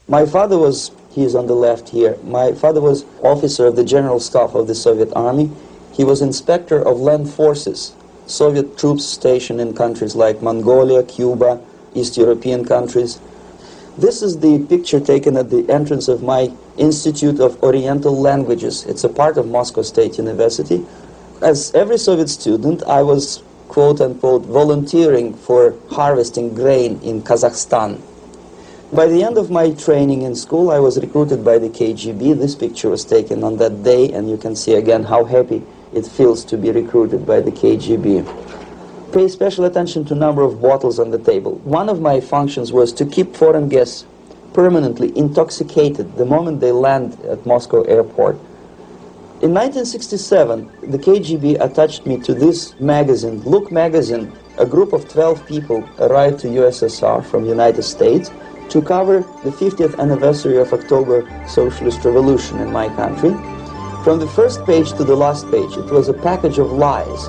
My father was, he is on the left here, my father was officer of the General Staff of the Soviet Army. He was inspector of land forces, Soviet troops stationed in countries like Mongolia, Cuba, East European countries. This is the picture taken at the entrance of my Institute of Oriental Languages. It's a part of Moscow State University. As every Soviet student, I was, quote-unquote, volunteering for harvesting grain in Kazakhstan. By the end of my training in school, I was recruited by the KGB. This picture was taken on that day, and you can see again how happy it feels to be recruited by the KGB. Pay special attention to number of bottles on the table. One of my functions was to keep foreign guests permanently intoxicated the moment they land at Moscow airport. In 1967, the KGB attached me to this magazine, Look magazine. A group of 12 people arrived to USSR from United States to cover the 50th anniversary of October Socialist Revolution in my country. From the first page to the last page, it was a package of lies.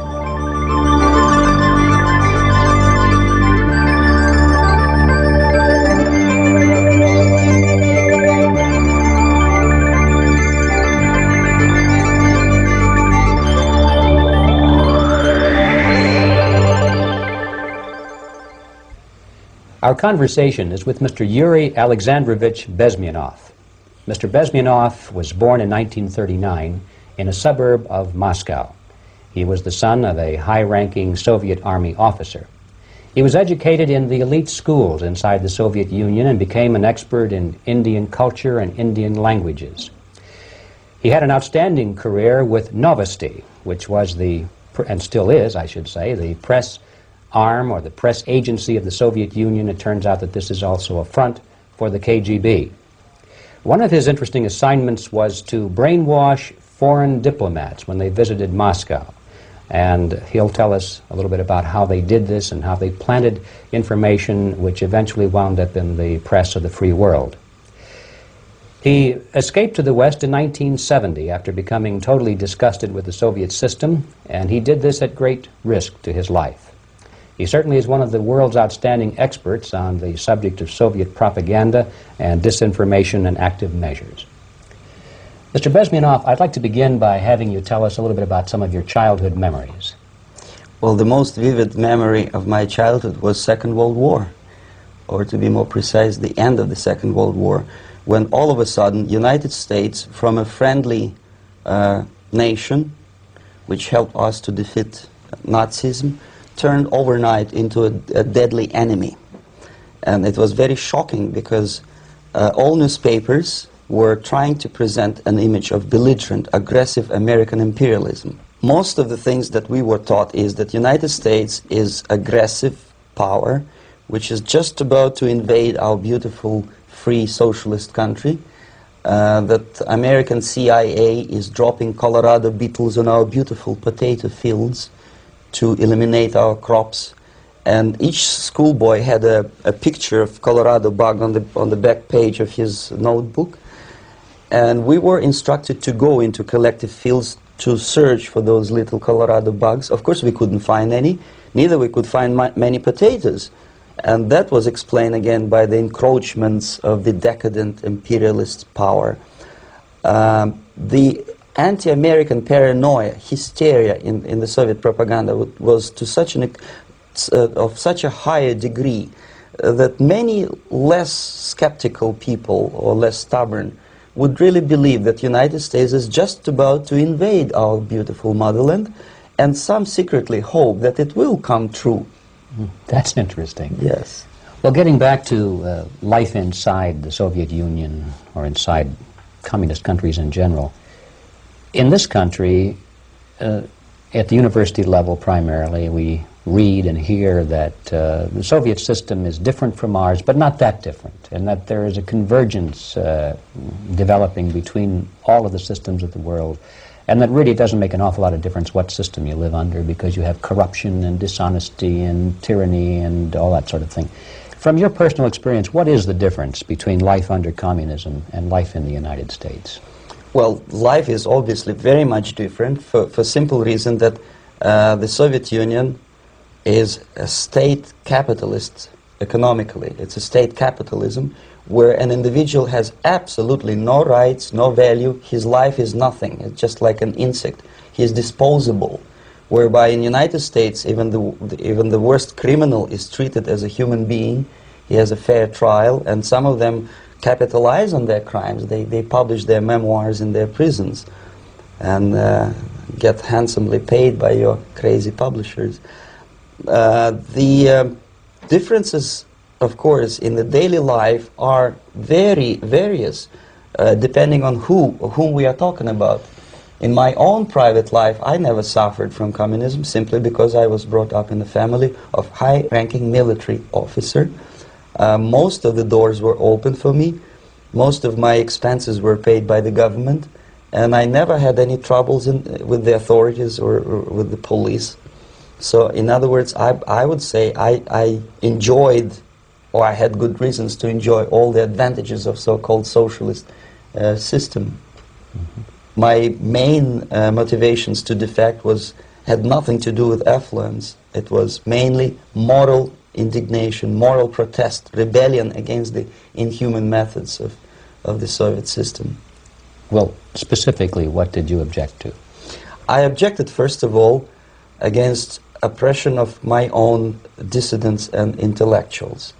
Our conversation is with Mr. Yuri Alexandrovich Bezmenov. Mr. Bezmenov was born in 1939 in a suburb of Moscow. He was the son of a high-ranking Soviet Army officer. He was educated in the elite schools inside the Soviet Union and became an expert in Indian culture and Indian languages. He had an outstanding career with Novosti, which was the, and still is, I should say, the press arm or the press agency of the Soviet Union. It turns out that this is also a front for the KGB. One of his interesting assignments was to brainwash foreign diplomats when they visited Moscow. And he'll tell us a little bit about how they did this and how they planted information which eventually wound up in the press of the free world. He escaped to the West in 1970 after becoming totally disgusted with the Soviet system, and he did this at great risk to his life. He certainly is one of the world's outstanding experts on the subject of Soviet propaganda and disinformation and active measures. Mr. Bezmenov, I'd like to begin by having you tell us a little bit about some of your childhood memories. Well, the most vivid memory of my childhood was Second World War, or to be more precise, the end of the Second World War, when all of a sudden United States, from a friendly nation, which helped us to defeat Nazism, turned overnight into a deadly enemy. And it was very shocking because all newspapers were trying to present an image of belligerent, aggressive American imperialism. Most of the things that we were taught is that United States is aggressive power, which is just about to invade our beautiful, free, socialist country, that American CIA is dropping Colorado beetles on our beautiful potato fields to eliminate our crops, and each schoolboy had a picture of Colorado bug on the back page of his notebook, and we were instructed to go into collective fields to search for those little Colorado bugs. Of course we couldn't find any, neither we could find many potatoes, and that was explained again by the encroachments of the decadent imperialist power. The anti-American paranoia, hysteria in the Soviet propaganda was to such of such a higher degree that many less skeptical people or less stubborn would really believe that United States is just about to invade our beautiful motherland, and some secretly hope that it will come true. That's interesting. Yes. Well, getting back to life inside the Soviet Union or inside communist countries in general, in this country, at the university level primarily, we read and hear that the Soviet system is different from ours, but not that different, and that there is a convergence developing between all of the systems of the world, and that really doesn't make an awful lot of difference what system you live under, because you have corruption and dishonesty and tyranny and all that sort of thing. From your personal experience, what is the difference between life under communism and life in the United States? Well, life is obviously very much different for simple reason that the Soviet Union is a state capitalist economically. It's a state capitalism where an individual has absolutely no rights, no value, his life is nothing, it's just like an insect. He is disposable, whereby in the United States even the worst criminal is treated as a human being, he has a fair trial, and some of them capitalize on their crimes. They publish their memoirs in their prisons and get handsomely paid by your crazy publishers. The differences, of course, in the daily life are very various, depending on whom we are talking about. In my own private life, I never suffered from communism simply because I was brought up in a family of high-ranking military officer. Most of the doors were open for me. Most of my expenses were paid by the government, and I never had any troubles with the authorities or with the police. So, in other words, I would say I enjoyed, or I had good reasons to enjoy all the advantages of so-called socialist system. Mm-hmm. My main motivations to defect had nothing to do with affluence. It was mainly moral indignation, moral protest, rebellion against the inhuman methods of the Soviet system. Well, specifically, what did you object to? I objected, first of all, against oppression of my own dissidents and intellectuals.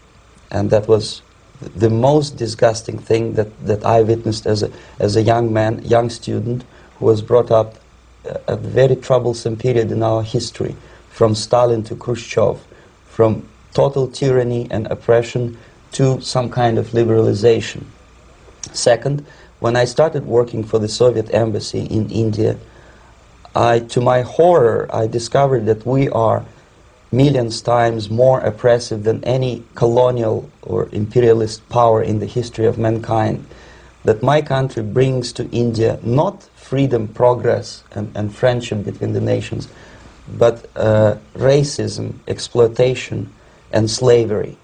And that was the most disgusting thing that I witnessed as a young man, young student, who was brought up a very troublesome period in our history, from Stalin to Khrushchev, from total tyranny and oppression to some kind of liberalization. Second, when I started working for the Soviet embassy in India, to my horror, I discovered that we are millions times more oppressive than any colonial or imperialist power in the history of mankind. That my country brings to India not freedom, progress, and friendship between the nations, but racism, exploitation, and slavery,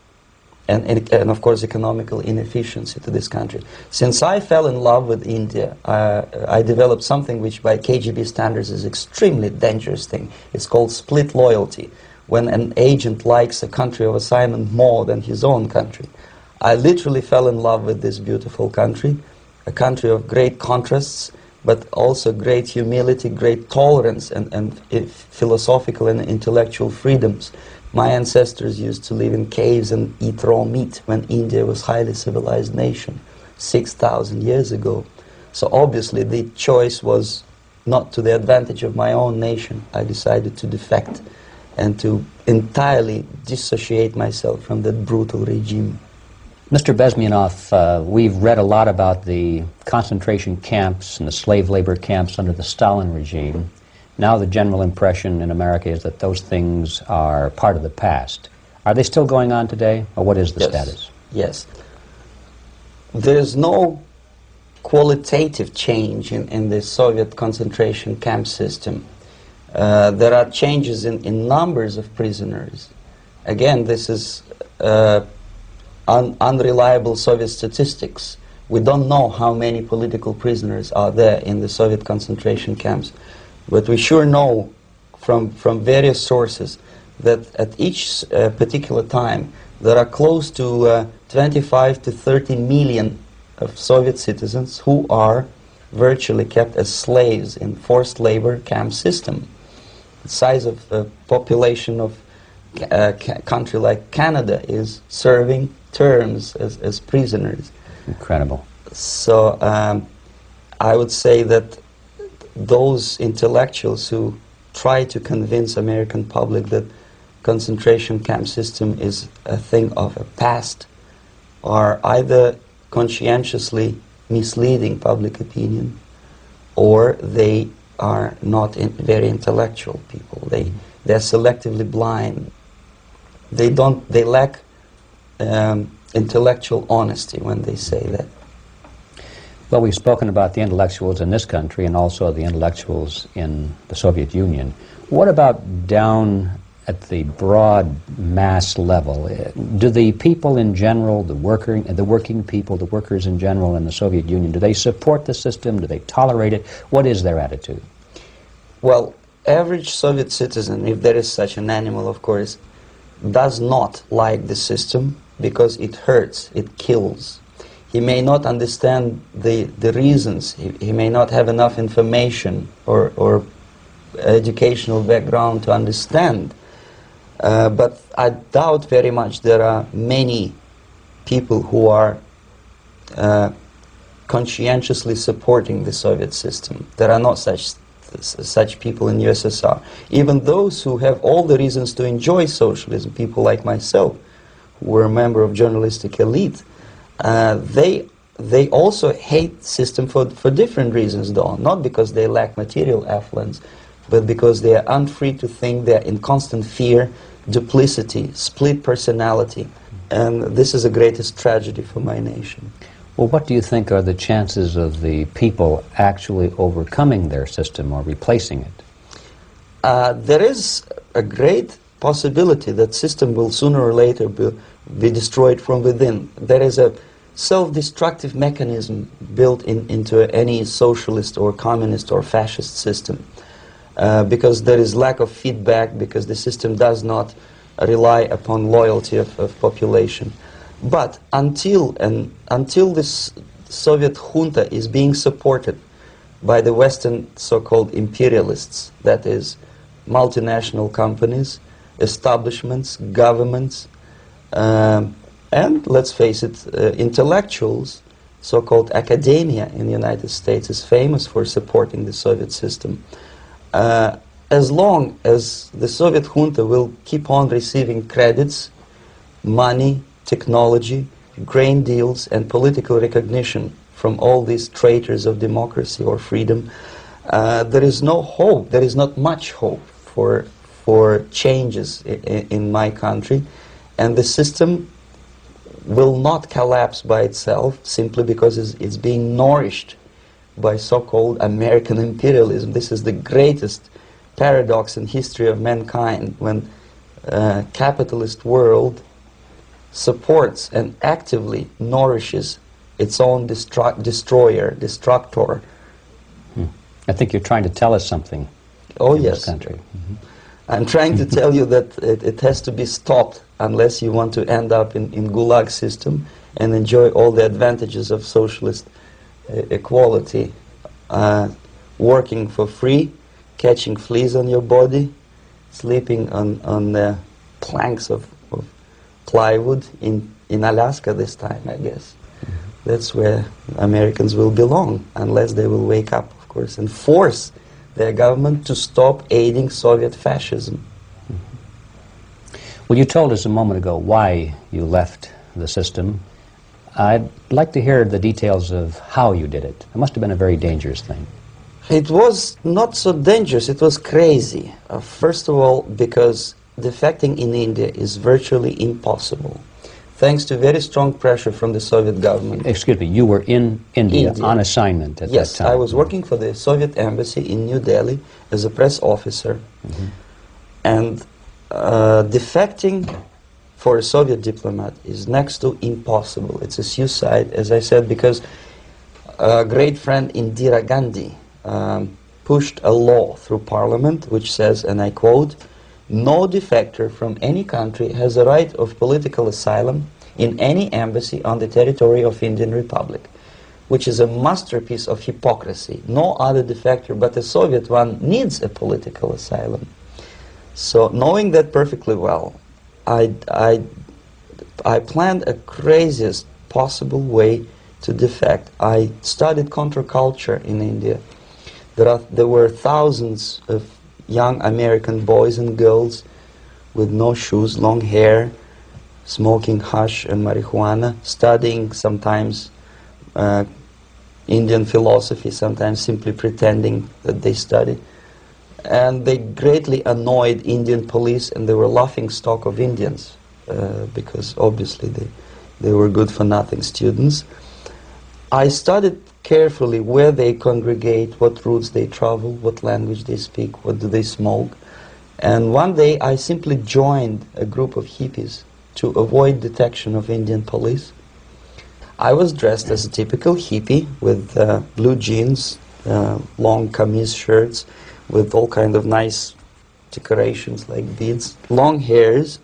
and of course economical inefficiency to this country. Since I fell in love with India, I developed something which by KGB standards is extremely dangerous thing. It's called split loyalty, when an agent likes a country of assignment more than his own country. I literally fell in love with this beautiful country, a country of great contrasts, but also great humility, great tolerance, and philosophical and intellectual freedoms. My ancestors used to live in caves and eat raw meat when India was a highly civilized nation 6,000 years ago. So obviously the choice was not to the advantage of my own nation. I decided to defect and to entirely dissociate myself from that brutal regime. Mr. Bezmenov, we've read a lot about the concentration camps and the slave labor camps under the Stalin regime. Now the general impression in America is that those things are part of the past. Are they still going on today, or what is the status? Yes. There's no qualitative change in the Soviet concentration camp system. There are changes in numbers of prisoners. Again, this is unreliable Soviet statistics. We don't know how many political prisoners are there in the Soviet concentration camps. But we sure know from various sources that at each particular time there are close to 25 to 30 million of Soviet citizens who are virtually kept as slaves in forced labor camp system. The size of the population of a country like Canada is serving terms as prisoners. Incredible. So I would say that those intellectuals who try to convince American public that concentration camp system is a thing of a past are either conscientiously misleading public opinion, or they are not very intellectual people. They're selectively blind. They lack intellectual honesty when they say that. Well, we've spoken about the intellectuals in this country and also the intellectuals in the Soviet Union. What about down at the broad mass level? Do the people in general, the working people, the workers in general in the Soviet Union, do they support the system? Do they tolerate it? What is their attitude? Well, average Soviet citizen, if there is such an animal, of course, does not like the system because it hurts, it kills. he may not understand the reasons, he may not have enough information or educational background to understand. But I doubt very much there are many people who are conscientiously supporting the Soviet system. There are not such people in USSR. Even those who have all the reasons to enjoy socialism, people like myself, who were a member of journalistic elite, they also hate system for different reasons, though. Not because they lack material affluence, but because they are unfree to think, they're in constant fear, duplicity, split personality. And this is the greatest tragedy for my nation. Well, what do you think are the chances of the people actually overcoming their system or replacing it? There is a great possibility that system will sooner or later be destroyed from within. There is a self-destructive mechanism built into any socialist or communist or fascist system. Because there is lack of feedback, because the system does not rely upon loyalty of population. But until this Soviet junta is being supported by the Western so-called imperialists, that is, multinational companies, establishments, governments, and let's face it, intellectuals, so-called academia in the United States is famous for supporting the Soviet system. As long as the Soviet junta will keep on receiving credits, money, technology, grain deals, and political recognition from all these traitors of democracy or freedom, there is no hope, there is not much hope for changes in my country, and the system will not collapse by itself simply because it's being nourished by so-called American imperialism. This is the greatest paradox in history of mankind, when capitalist world supports and actively nourishes its own destroyer, destructor. I think you're trying to tell us something. Oh, in yes. This country. I'm trying to tell you that it has to be stopped unless you want to end up in Gulag system and enjoy all the advantages of socialist equality, working for free, catching fleas on your body, sleeping on the planks of plywood in Alaska this time, I guess. That's where Americans will belong, unless they will wake up, of course, and force their government to stop aiding Soviet fascism. Well, you told us a moment ago why you left the system. I'd like to hear the details of how you did it. It must have been a very dangerous thing. It was not so dangerous, it was crazy. First of all, because defecting in India is virtually impossible, thanks to very strong pressure from the Soviet government. Excuse me, you were in India on assignment at that time? Yes, I was working for the Soviet embassy in New Delhi as a press officer. And defecting for a Soviet diplomat is next to impossible. It's a suicide, as I said, because a great friend Indira Gandhi pushed a law through parliament which says, and I quote, "No defector from any country has a right of political asylum in any embassy on the territory of Indian Republic," which is a masterpiece of hypocrisy. No other defector but a Soviet one needs a political asylum. So, knowing that perfectly well, I planned a craziest possible way to defect. I studied counterculture in India. There were thousands of young American boys and girls with no shoes, long hair, smoking hash and marijuana, studying sometimes Indian philosophy, sometimes simply pretending that they study. And they greatly annoyed Indian police, and they were laughing stock of Indians because obviously they were good-for-nothing students. I studied carefully where they congregate, what routes they travel, what language they speak, what do they smoke. And one day I simply joined a group of hippies to avoid detection of Indian police. I was dressed as a typical hippie with blue jeans, long kameez shirts, with all kind of nice decorations like beads, long hairs,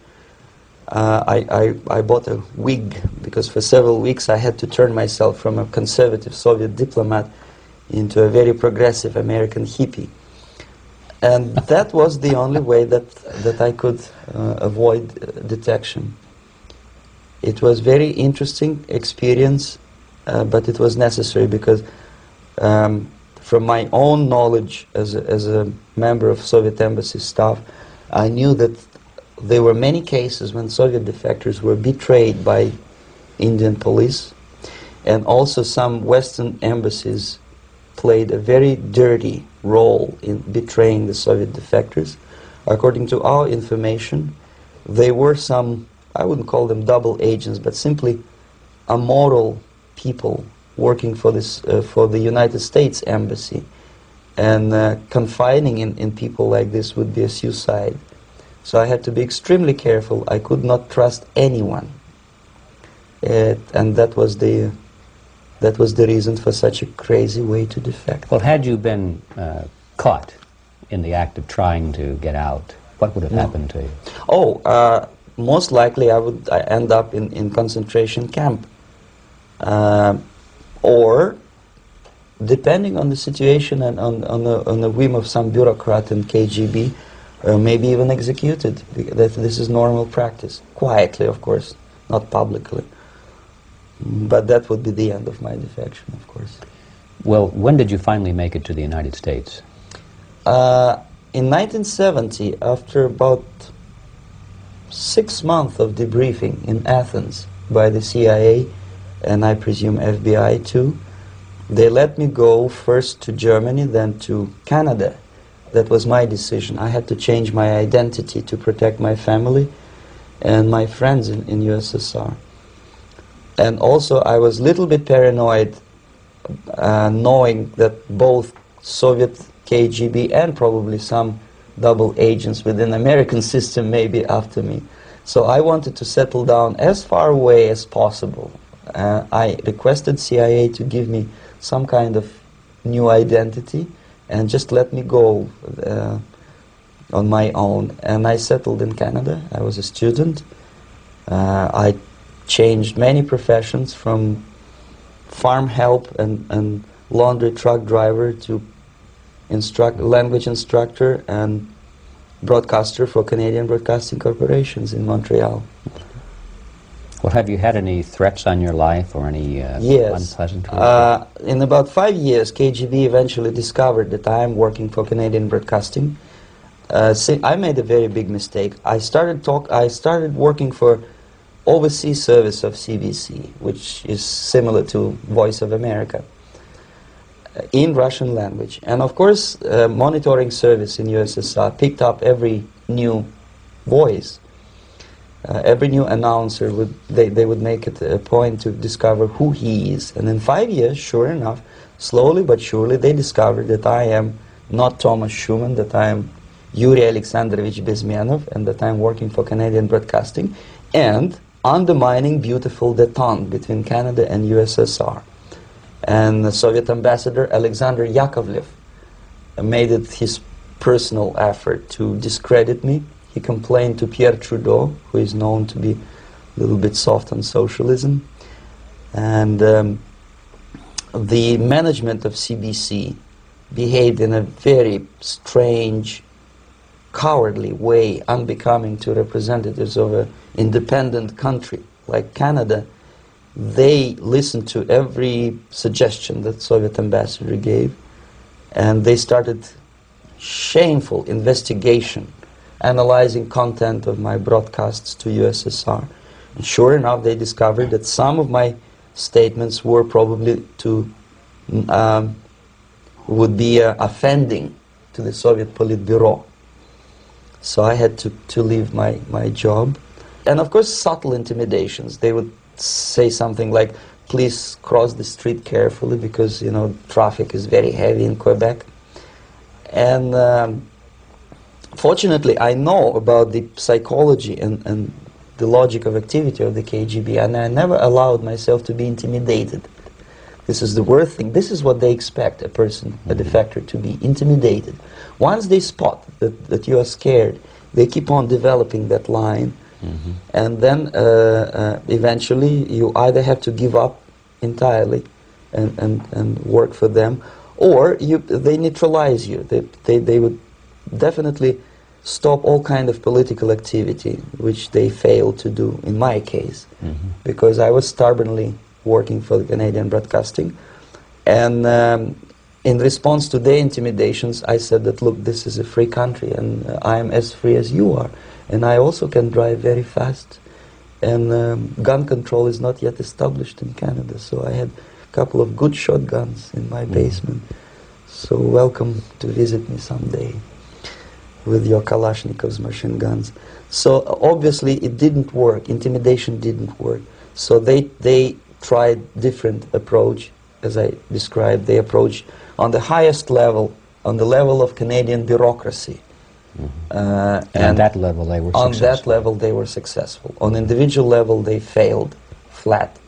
I bought a wig because for several weeks I had to turn myself from a conservative Soviet diplomat into a very progressive American hippie. And that was the only way that I could avoid detection. It was very interesting experience, but it was necessary because from my own knowledge as a member of Soviet embassy staff, I knew that there were many cases when Soviet defectors were betrayed by Indian police, and also some Western embassies played a very dirty role in betraying the Soviet defectors. According to our information, they were some, I wouldn't call them double agents, but simply immoral people working for this for the United States embassy, and confiding in people like this would be a suicide. So I had to be extremely careful. I could not trust anyone, and that was the reason for such a crazy way to defect. Well, had you been caught in the act of trying to get out, what would have happened to you? Oh, most likely I would end up in concentration camp, or depending on the situation and on the whim of some bureaucrat in KGB, maybe even executed. This is normal practice, quietly, of course, not publicly. But that would be the end of my defection, of course. Well, when did you finally make it to the United States? In 1970, after about 6 months of debriefing in Athens by the CIA, and I presume FBI too, they let me go first to Germany, then to Canada. That was my decision. I had to change my identity to protect my family and my friends in USSR. And also I was a little bit paranoid, knowing that both Soviet KGB and probably some double agents within the American system may be after me. So I wanted to settle down as far away as possible. I requested CIA to give me some kind of new identity and just let me go on my own. And I settled in Canada. I was a student. I changed many professions, from farm help and laundry truck driver to language instructor and broadcaster for Canadian Broadcasting Corporations in Montreal. Well, have you had any threats on your life or any yes. unpleasant in about 5 years, KGB eventually discovered that I am working for Canadian Broadcasting. I made a very big mistake. I started working for overseas service of CBC, which is similar to Voice of America, in Russian language. And of course, monitoring service in USSR picked up every new voice. Every new announcer, they would make it a point to discover who he is. And in 5 years, sure enough, slowly but surely, they discovered that I am not Thomas Schumann, that I am Yuri Alexandrovich Bezmenov, and that I am working for Canadian Broadcasting, and undermining beautiful détente between Canada and USSR. And the Soviet ambassador Alexander Yakovlev made it his personal effort to discredit me. He complained to Pierre Trudeau, who is known to be a little bit soft on socialism. And the management of CBC behaved in a very strange, cowardly way, unbecoming to representatives of an independent country like Canada. They listened to every suggestion that Soviet ambassador gave, and they started shameful investigation, analyzing content of my broadcasts to USSR. And sure enough, they discovered that some of my statements were probably would be offending to the Soviet Politburo. So I had to leave my job. And of course, subtle intimidations. They would say something like, please cross the street carefully because, you know, traffic is very heavy in Quebec. And fortunately, I know about the psychology and the logic of activity of the KGB, and I never allowed myself to be intimidated. This is the worst thing. This is what they expect a person, a defector, to be intimidated. Once they spot that you are scared, they keep on developing that line And then eventually you either have to give up entirely and work for them, or they neutralize you. They would definitely stop all kind of political activity, which they failed to do in my case, because I was stubbornly working for the Canadian Broadcasting. And in response to their intimidations, I said that, look, this is a free country, and I am as free as you are. And I also can drive very fast. And gun control is not yet established in Canada, so I had a couple of good shotguns in my basement. So welcome to visit me someday with your Kalashnikov's machine guns. So obviously it didn't work. Intimidation didn't work. So they tried different approach, as I described. They approached on the highest level, on the level of Canadian bureaucracy. And on that level they were successful. On that level they were successful. On individual level they failed flat.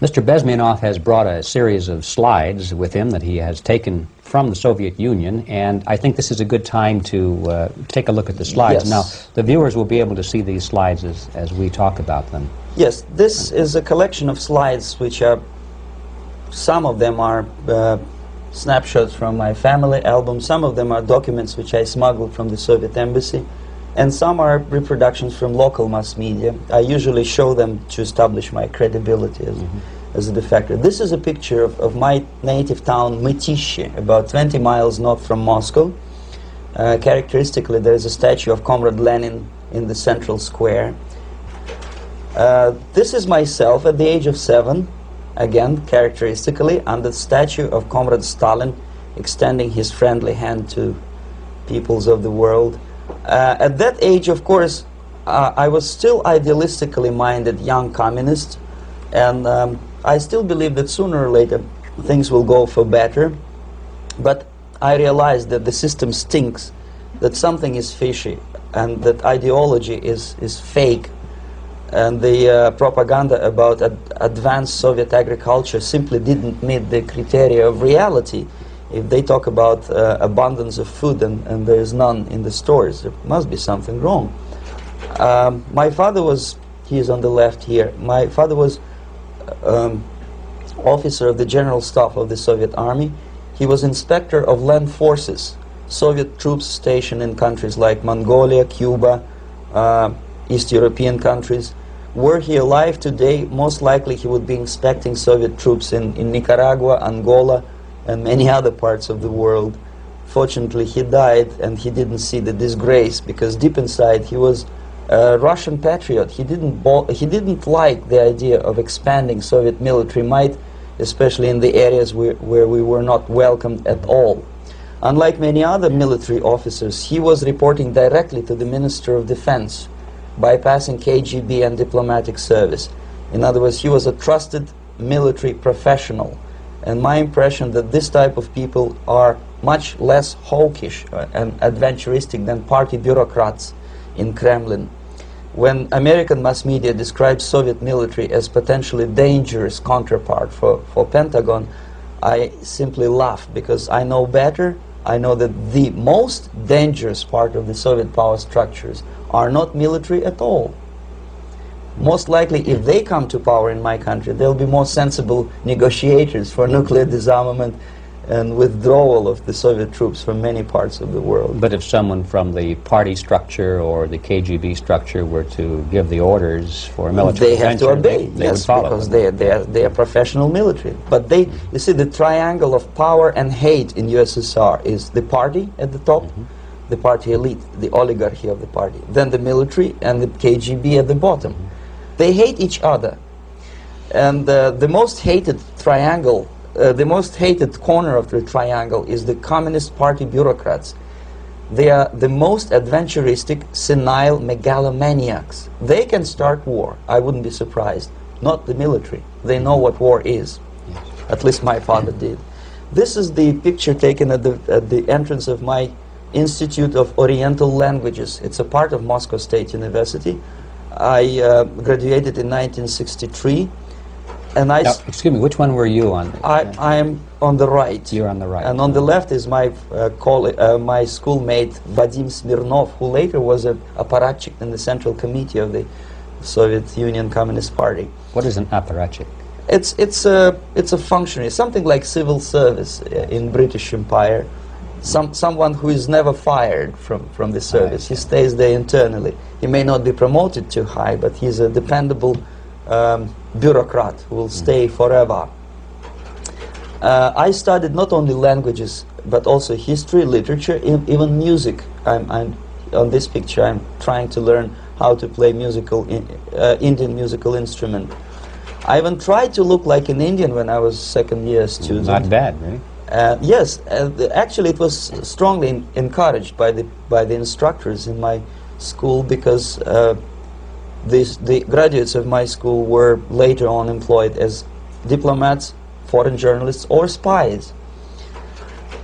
Mr. Bezmenov has brought a series of slides with him that he has taken from the Soviet Union, and I think this is a good time to take a look at the slides. Yes. Now, the viewers will be able to see these slides as we talk about them. Yes, this is a collection of slides which are, some of them are snapshots from my family album, some of them are documents which I smuggled from the Soviet embassy, and some are reproductions from local mass media. I usually show them to establish my credibility as a defector. This is a picture of my native town, Mytishi, about 20 miles north from Moscow. Characteristically, there is a statue of Comrade Lenin in the central square. This is myself at the age of 7, again, characteristically, under the statue of Comrade Stalin, extending his friendly hand to peoples of the world. At that age, of course, I was still idealistically minded young communist, and I still believe that sooner or later things will go for better. But I realized that the system stinks, that something is fishy, and that ideology is fake. And the propaganda about advanced Soviet agriculture simply didn't meet the criteria of reality. If they talk about abundance of food and there is none in the stores, there must be something wrong. My father was, he is on the left here, my father was officer of the General Staff of the Soviet Army. He was inspector of land forces, Soviet troops stationed in countries like Mongolia, Cuba, East European countries. Were he alive today, most likely he would be inspecting Soviet troops in Nicaragua, Angola, and many other parts of the world. Fortunately, he died and he didn't see the disgrace, because deep inside he was a Russian patriot. He didn't like the idea of expanding Soviet military might, especially in the areas where we were not welcomed at all. Unlike many other military officers, he was reporting directly to the Minister of Defense, bypassing KGB and diplomatic service. In other words, he was a trusted military professional. And my impression that this type of people are much less hawkish and adventuristic than party bureaucrats in Kremlin. When American mass media describes Soviet military as potentially dangerous counterpart for Pentagon, I simply laugh, because I know better. I know that the most dangerous part of the Soviet power structures are not military at all. Most likely, if they come to power in my country, they'll be more sensible negotiators for nuclear disarmament and withdrawal of the Soviet troops from many parts of the world. But if someone from the party structure or the KGB structure were to give the orders for a military they have to obey, they yes, would follow because them. they are professional military. But they, you see, the triangle of power and hate in USSR is the party at the top, the party elite, the oligarchy of the party, then the military and the KGB at the bottom. They hate each other, and the most hated triangle, the most hated corner of the triangle is the Communist Party bureaucrats. They are the most adventuristic, senile megalomaniacs. They can start war, I wouldn't be surprised. Not the military. They know what war is. At least my father did. This is the picture taken at the entrance of my Institute of Oriental Languages. It's a part of Moscow State University. I graduated in 1963. And now, excuse me, which one were you on? I am on the right. You're on the right. And on the left is my my schoolmate Vadim Smirnov, who later was an apparatchik in the Central Committee of the Soviet Union Communist Party. What is an apparatchik? It's a functionary, something like civil service in British Empire. Someone who is never fired from the service. He stays there internally. He may not be promoted too high, but he's a dependable bureaucrat who will stay forever. I studied not only languages, but also history, literature, even music. I'm on this picture. I'm trying to learn how to play Indian musical instrument. I even tried to look like an Indian when I was second-year student. Not bad, right? Yes, actually it was strongly encouraged by the instructors in my school, because the graduates of my school were later on employed as diplomats, foreign journalists, or spies.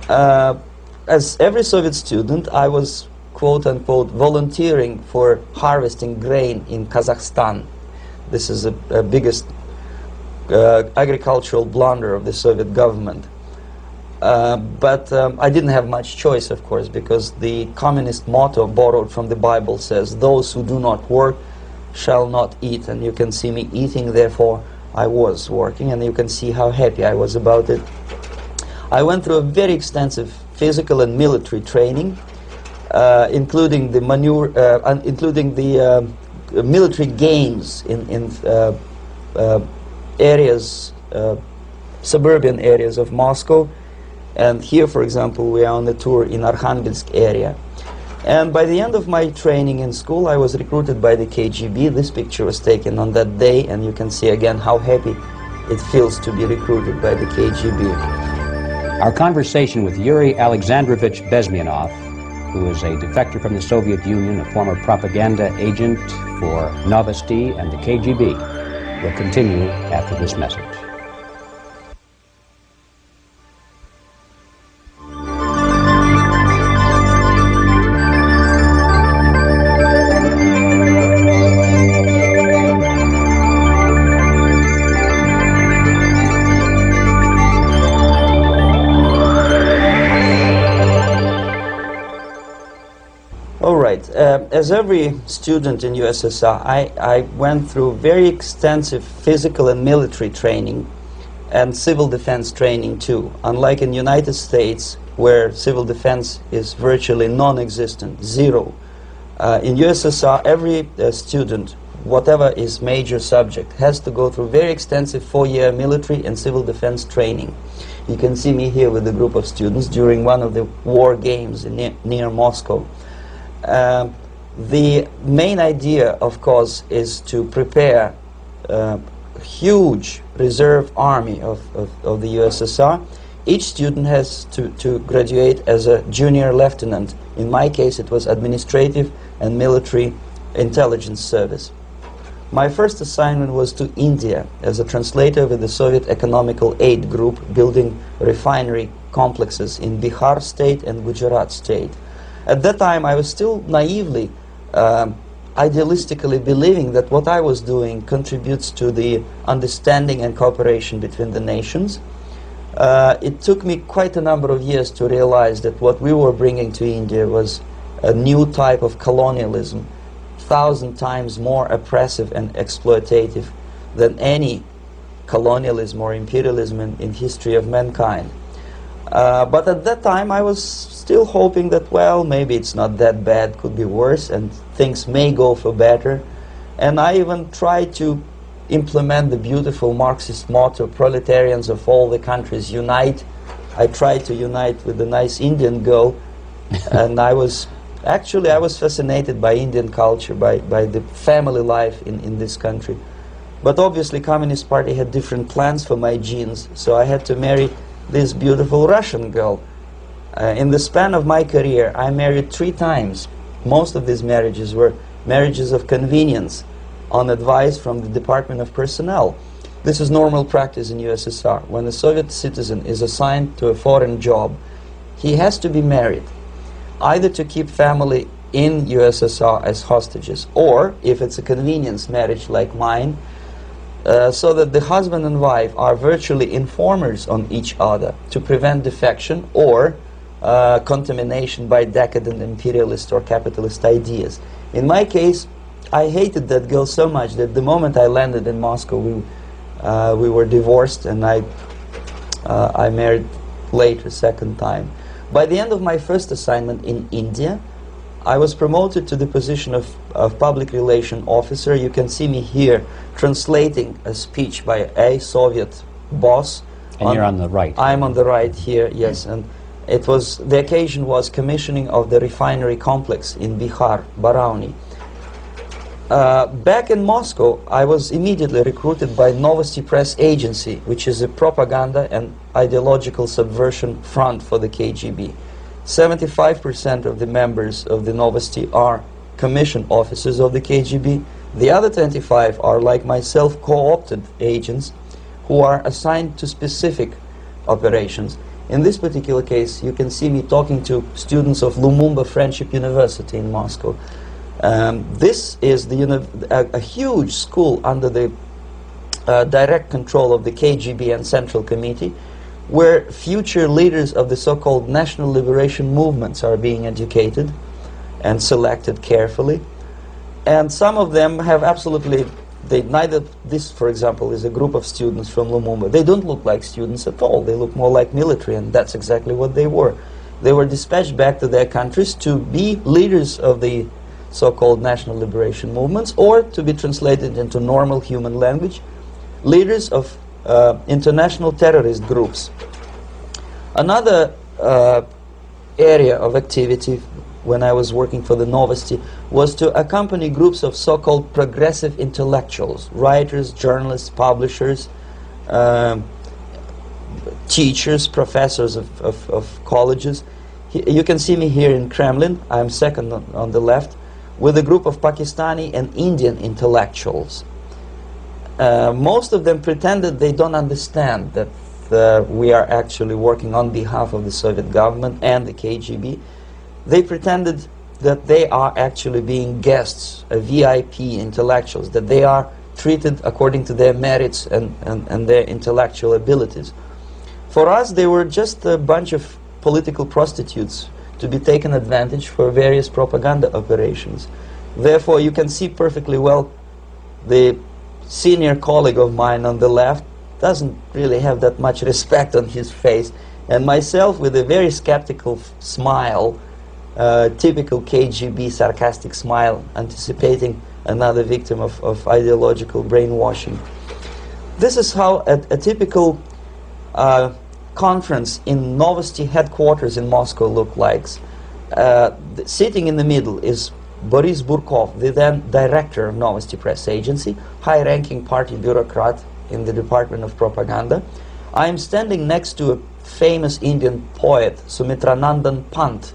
As every Soviet student, I was quote-unquote volunteering for harvesting grain in Kazakhstan. This is the biggest agricultural blunder of the Soviet government. But I didn't have much choice, of course, because the communist motto borrowed from the Bible says, "Those who do not work shall not eat." And you can see me eating, therefore I was working, and you can see how happy I was about it. I went through a very extensive physical and military training, including the military games in areas, suburban areas of Moscow. And here, for example, we are on a tour in Arkhangelsk area. And by the end of my training in school, I was recruited by the KGB. This picture was taken on that day, and you can see again how happy it feels to be recruited by the KGB. Our conversation with Yuri Alexandrovich Bezmenov, who is a defector from the Soviet Union, a former propaganda agent for Novosti and the KGB, will continue after this message. As every student in USSR, I went through very extensive physical and military training and civil defense training too. Unlike in the United States, where civil defense is virtually non-existent, zero. In USSR, every student, whatever his major subject, has to go through very extensive 4-year military and civil defense training. You can see me here with a group of students during one of the war games near Moscow. The main idea, of course, is to prepare a huge reserve army of the USSR. Each student has to graduate as a junior lieutenant. In my case, it was administrative and military intelligence service. My first assignment was to India as a translator with the Soviet Economical Aid Group, building refinery complexes in Bihar state and Gujarat state. At that time, I was still naively, idealistically believing that what I was doing contributes to the understanding and cooperation between the nations. It took me quite a number of years to realize that what we were bringing to India was a new type of colonialism, 1,000 times more oppressive and exploitative than any colonialism or imperialism in history of mankind. But at that time I was still hoping that, well, maybe it's not that bad, could be worse, and things may go for better. And I even tried to implement the beautiful Marxist motto, proletarians of all the countries unite. I tried to unite with a nice Indian girl, and I was fascinated by Indian culture, by the family life in this country. But obviously Communist Party had different plans for my genes, so I had to marry this beautiful Russian girl. In the span of my career, I married 3 times. Most of these marriages were marriages of convenience, on advice from the Department of Personnel. This is normal practice in USSR. When a Soviet citizen is assigned to a foreign job, he has to be married, either to keep family in USSR as hostages, or, if it's a convenience marriage like mine, so that the husband and wife are virtually informers on each other to prevent defection or contamination by decadent imperialist or capitalist ideas. In my case, I hated that girl so much that the moment I landed in Moscow, we were divorced, and I married later, second time. By the end of my first assignment in India, I was promoted to the position of public relation officer. You can see me here translating a speech by a Soviet boss. And you're on the right. I'm on the right here, yes. And it was, the occasion was commissioning of the refinery complex in Bihar, Barauni. Back in Moscow, I was immediately recruited by Novosti Press Agency, which is a propaganda and ideological subversion front for the KGB. 75% of the members of the Novosti are commissioned officers of the KGB. The other 25 are, like myself, co-opted agents who are assigned to specific operations. In this particular case, you can see me talking to students of Lumumba Friendship University in Moscow. This is a huge school under the direct control of the KGB and Central Committee, where future leaders of the so-called national liberation movements are being educated and selected carefully. And some of them have absolutely, this, for example, is a group of students from Lumumba. They don't look like students at all. They look more like military, and that's exactly what they were. They were dispatched back to their countries to be leaders of the so-called national liberation movements, or to be translated into normal human language, leaders of international terrorist groups. Another area of activity when I was working for the Novosti was to accompany groups of so-called progressive intellectuals, writers, journalists, publishers, teachers, professors of colleges. You can see me here in Kremlin. I'm second on the left, with a group of Pakistani and Indian intellectuals. Most of them pretended they don't understand that we are actually working on behalf of the Soviet government and the KGB. They pretended that they are actually being guests, VIP intellectuals, that they are treated according to their merits and their intellectual abilities. For us, they were just a bunch of political prostitutes to be taken advantage for various propaganda operations. Therefore, you can see perfectly well the senior colleague of mine on the left doesn't really have that much respect on his face, and myself with a very skeptical smile, typical KGB sarcastic smile, anticipating another victim of ideological brainwashing. This is how a typical conference in Novosti headquarters in Moscow looked like. Sitting in the middle is Boris Burkov, the then director of Novosti Press Agency, high-ranking party bureaucrat in the Department of Propaganda. I am standing next to a famous Indian poet, Sumitranandan Pant.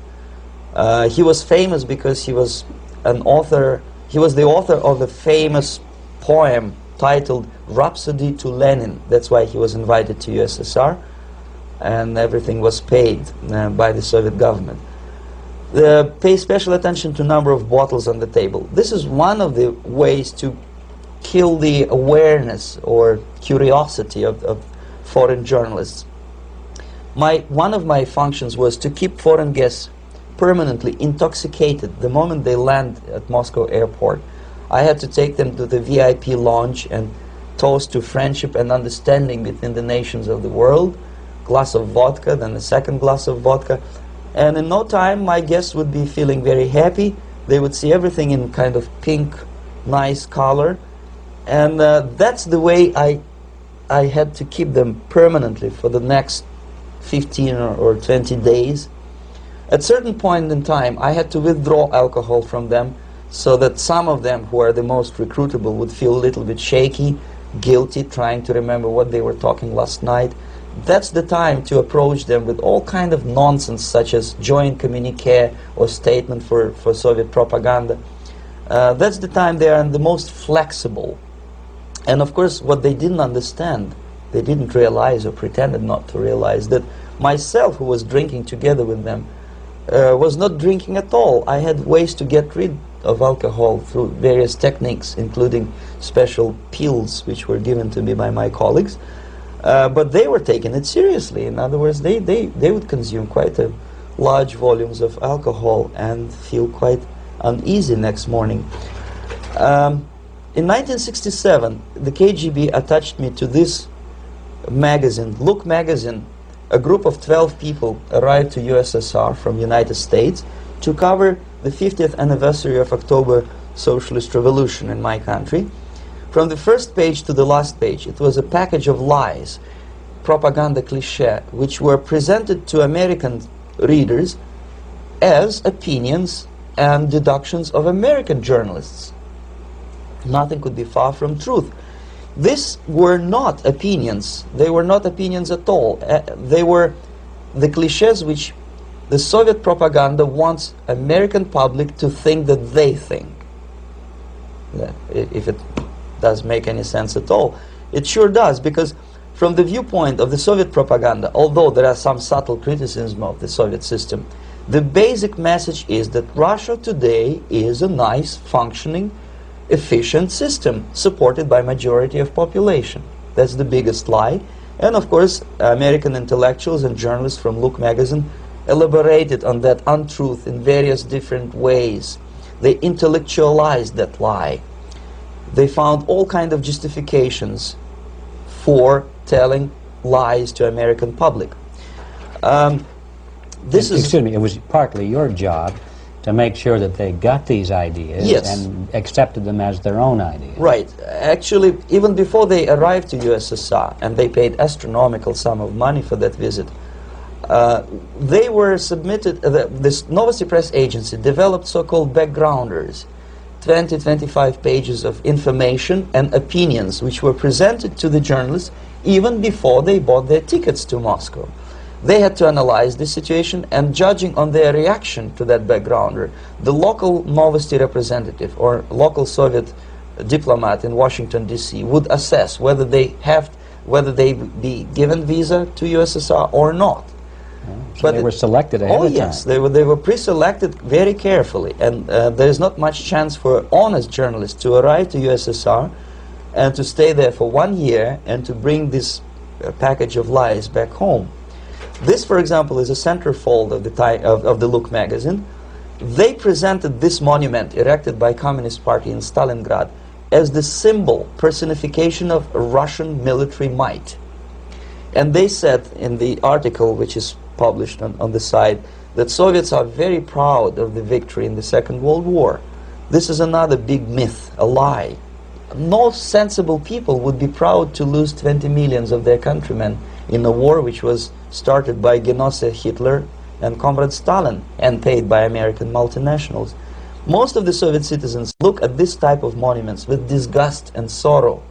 He was famous because he was an author. He was the author of a famous poem titled Rhapsody to Lenin. That's why he was invited to USSR, and everything was paid by the Soviet government. Pay special attention to number of bottles on the table. This is one of the ways to kill the awareness or curiosity of foreign journalists. One of my functions was to keep foreign guests permanently intoxicated the moment they land at Moscow airport. I had to take them to the VIP lounge and toast to friendship and understanding between the nations of the world. Glass of vodka, then a second glass of vodka. And in no time, my guests would be feeling very happy. They would see everything in kind of pink, nice color. And that's the way I had to keep them permanently for the next 15 or 20 days. At certain point in time, I had to withdraw alcohol from them so that some of them, who are the most recruitable, would feel a little bit shaky, guilty, trying to remember what they were talking last night. That's the time to approach them with all kind of nonsense, such as joint communique or statement for Soviet propaganda. That's the time they are the most flexible. And of course, what they didn't understand, they didn't realize or pretended not to realize, that myself, who was drinking together with them, was not drinking at all. I had ways to get rid of alcohol through various techniques, including special pills which were given to me by my colleagues. But they were taking it seriously. In other words, they would consume quite large volumes of alcohol and feel quite uneasy next morning. In 1967, the KGB attached me to this magazine, Look magazine. A group of 12 people arrived to USSR from United States to cover the 50th anniversary of October Socialist Revolution in my country. From the first page to the last page, it was a package of lies, propaganda cliché, which were presented to American readers as opinions and deductions of American journalists. Nothing could be far from truth. These were not opinions. They were not opinions at all. They were the clichés which the Soviet propaganda wants American public to think that they think. If it does make any sense at all. It sure does, because from the viewpoint of the Soviet propaganda, although there are some subtle criticism of the Soviet system, the basic message is that Russia today is a nice, functioning, efficient system supported by majority of population. That's the biggest lie. And of course, American intellectuals and journalists from Look magazine elaborated on that untruth in various different ways. They intellectualized that lie. They found all kinds of justifications for telling lies to American public. Excuse me, it was partly your job to make sure that they got these ideas, yes, and accepted them as their own ideas. Right. Actually, even before they arrived to USSR, and they paid astronomical sum of money for that visit, they were submitted, this Novosti Press Agency developed so-called backgrounders, 20-25 pages of information and opinions which were presented to the journalists even before they bought their tickets to Moscow. They had to analyze the situation, and judging on their reaction to that backgrounder, the local Novosti representative or local Soviet diplomat in Washington, D.C. would assess whether they be given visa to USSR or not. So but they were selected ahead of time. Yes, they were pre-selected very carefully, and there is not much chance for honest journalists to arrive to USSR and to stay there for 1 year and to bring this package of lies back home. This, for example, is a centerfold of the Look magazine. They presented this monument erected by Communist Party in Stalingrad as the symbol, personification of Russian military might. And they said in the article, which is published on the site, that Soviets are very proud of the victory in the Second World War. This is another big myth, a lie. No sensible people would be proud to lose 20 millions of their countrymen in a war which was started by Genoese Hitler and Comrade Stalin and paid by American multinationals. Most of the Soviet citizens look at this type of monuments with disgust and sorrow,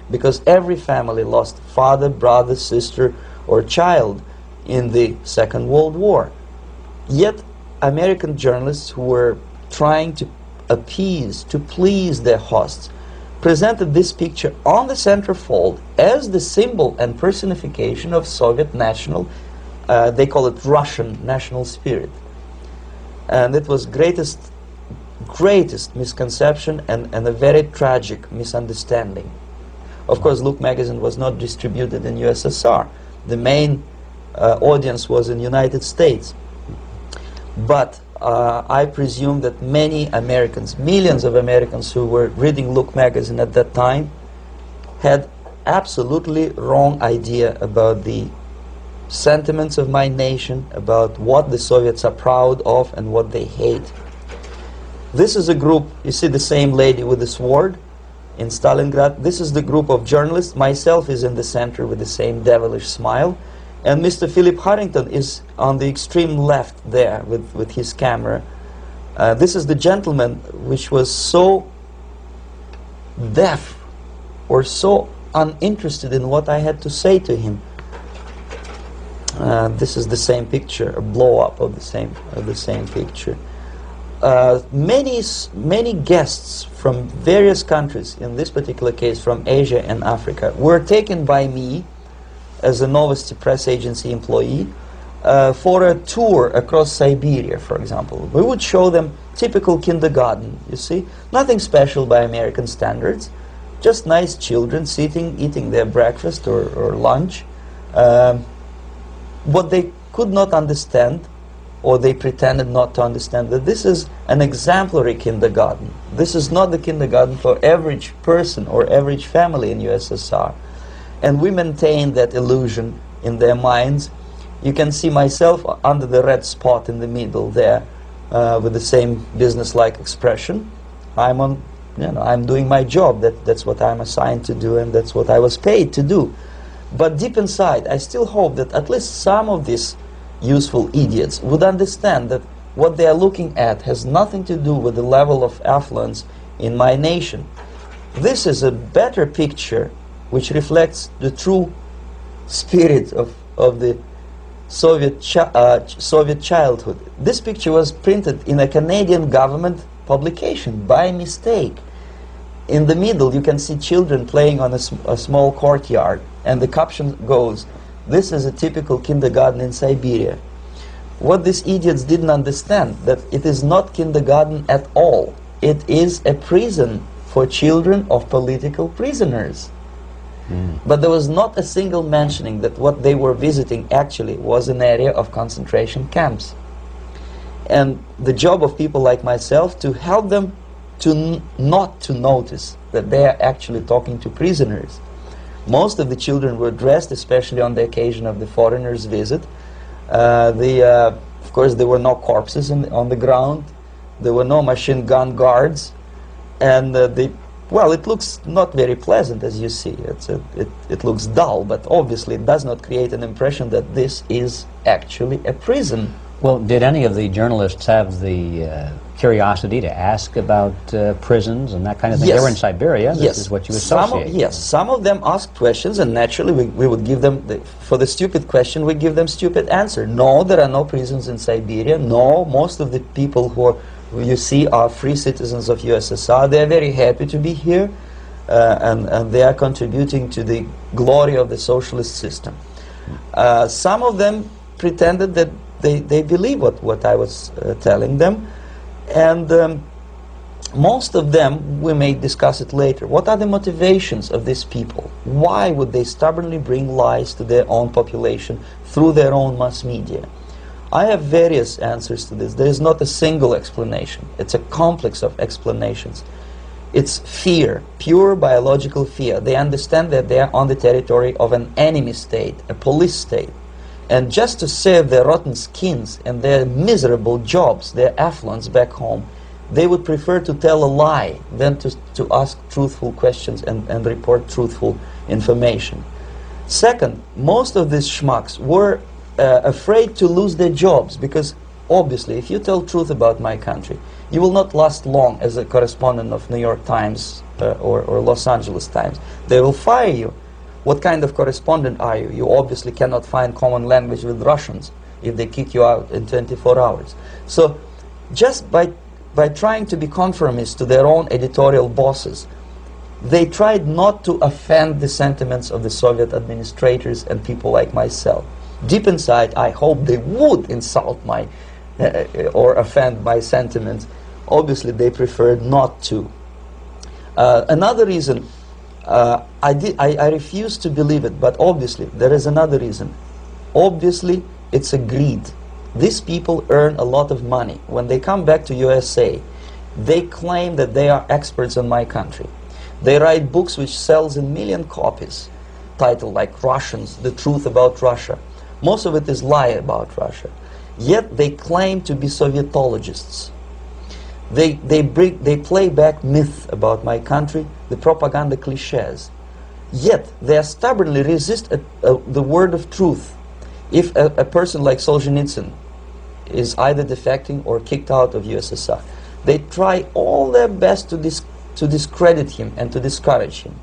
because every family lost father, brother, sister, or child in the Second World War. Yet American journalists who were trying to appease, to please their hosts, presented this picture on the centerfold as the symbol and personification of Soviet national, they call it Russian national spirit. And it was greatest misconception and a very tragic misunderstanding. Of course, Look magazine was not distributed in USSR. The main audience was in United States. But I presume that many Americans, millions of Americans who were reading Look magazine at that time, had absolutely wrong idea about the sentiments of my nation, about what the Soviets are proud of and what they hate. This is a group, you see the same lady with the sword in Stalingrad. This is the group of journalists. Myself is in the center with the same devilish smile. And Mr. Philip Harrington is on the extreme left there with his camera. This is the gentleman which was so deaf or so uninterested in what I had to say to him. This is the same picture, a blow-up of the same picture. Many guests from various countries, in this particular case from Asia and Africa, were taken by me as a Novosti Press Agency employee for a tour across Siberia, for example. We would show them typical kindergarten, you see, nothing special by American standards, just nice children sitting, eating their breakfast or lunch. What they could not understand, or they pretended not to understand, that this is an exemplary kindergarten. This is not the kindergarten for average person or average family in USSR. And we maintain that illusion in their minds. You can see myself under the red spot in the middle there, with the same business-like expression. I'm doing my job. That's what I'm assigned to do, and that's what I was paid to do. But deep inside, I still hope that at least some of these useful idiots would understand that what they are looking at has nothing to do with the level of affluence in my nation. This is a better picture which reflects the true spirit of the Soviet childhood. This picture was printed in a Canadian government publication by mistake. In the middle you can see children playing on a small courtyard, and the caption goes, "This is a typical kindergarten in Siberia." What these idiots didn't understand, that it is not kindergarten at all. It is a prison for children of political prisoners. But there was not a single mentioning that what they were visiting actually was an area of concentration camps. And the job of people like myself to help them to not to notice that they are actually talking to prisoners. Most of the children were dressed, especially on the occasion of the foreigners' visit. Of course, there were no corpses on the ground. There were no machine gun guards, and well, it looks not very pleasant, as you see. It looks dull, but obviously it does not create an impression that this is actually a prison. Well, did any of the journalists have the curiosity to ask about prisons and that kind of thing? Yes. They were in Siberia. This Yes. is what you associate. Yes, some of them asked questions, and naturally we would give them, for the stupid question, we give them stupid answer. No, there are no prisons in Siberia. No, most of the people who you see are free citizens of USSR. They are very happy to be here, and they are contributing to the glory of the socialist system. Some of them pretended that they believe what I was telling them, and most of them, we may discuss it later. What are the motivations of these people? Why would they stubbornly bring lies to their own population through their own mass media? I have various answers to this. There is not a single explanation. It's a complex of explanations. It's fear, pure biological fear. They understand that they are on the territory of an enemy state, a police state. And just to save their rotten skins and their miserable jobs, their affluence back home, they would prefer to tell a lie than to ask truthful questions and report truthful information. Second, most of these schmucks were afraid to lose their jobs, because obviously if you tell truth about my country, you will not last long as a correspondent of New York Times or Los Angeles Times. They will fire you. What kind of correspondent are you? You obviously cannot find common language with Russians if they kick you out in 24 hours. So just by trying to be conformist to their own editorial bosses, they tried not to offend the sentiments of the Soviet administrators and people like myself. Deep inside, I hope they would insult my or offend my sentiments. Obviously, they preferred not to. Another reason, I refuse to believe it, but obviously there is another reason. Obviously, it's a greed. These people earn a lot of money. When they come back to USA, they claim that they are experts in my country. They write books which sells in million copies, titled like Russians, The Truth About Russia. Most of it is lie about Russia. Yet they claim to be Sovietologists. They play back myth about my country, the propaganda cliches. Yet they stubbornly resist the word of truth. If a person like Solzhenitsyn is either defecting or kicked out of USSR, they try all their best to discredit him and to discourage him.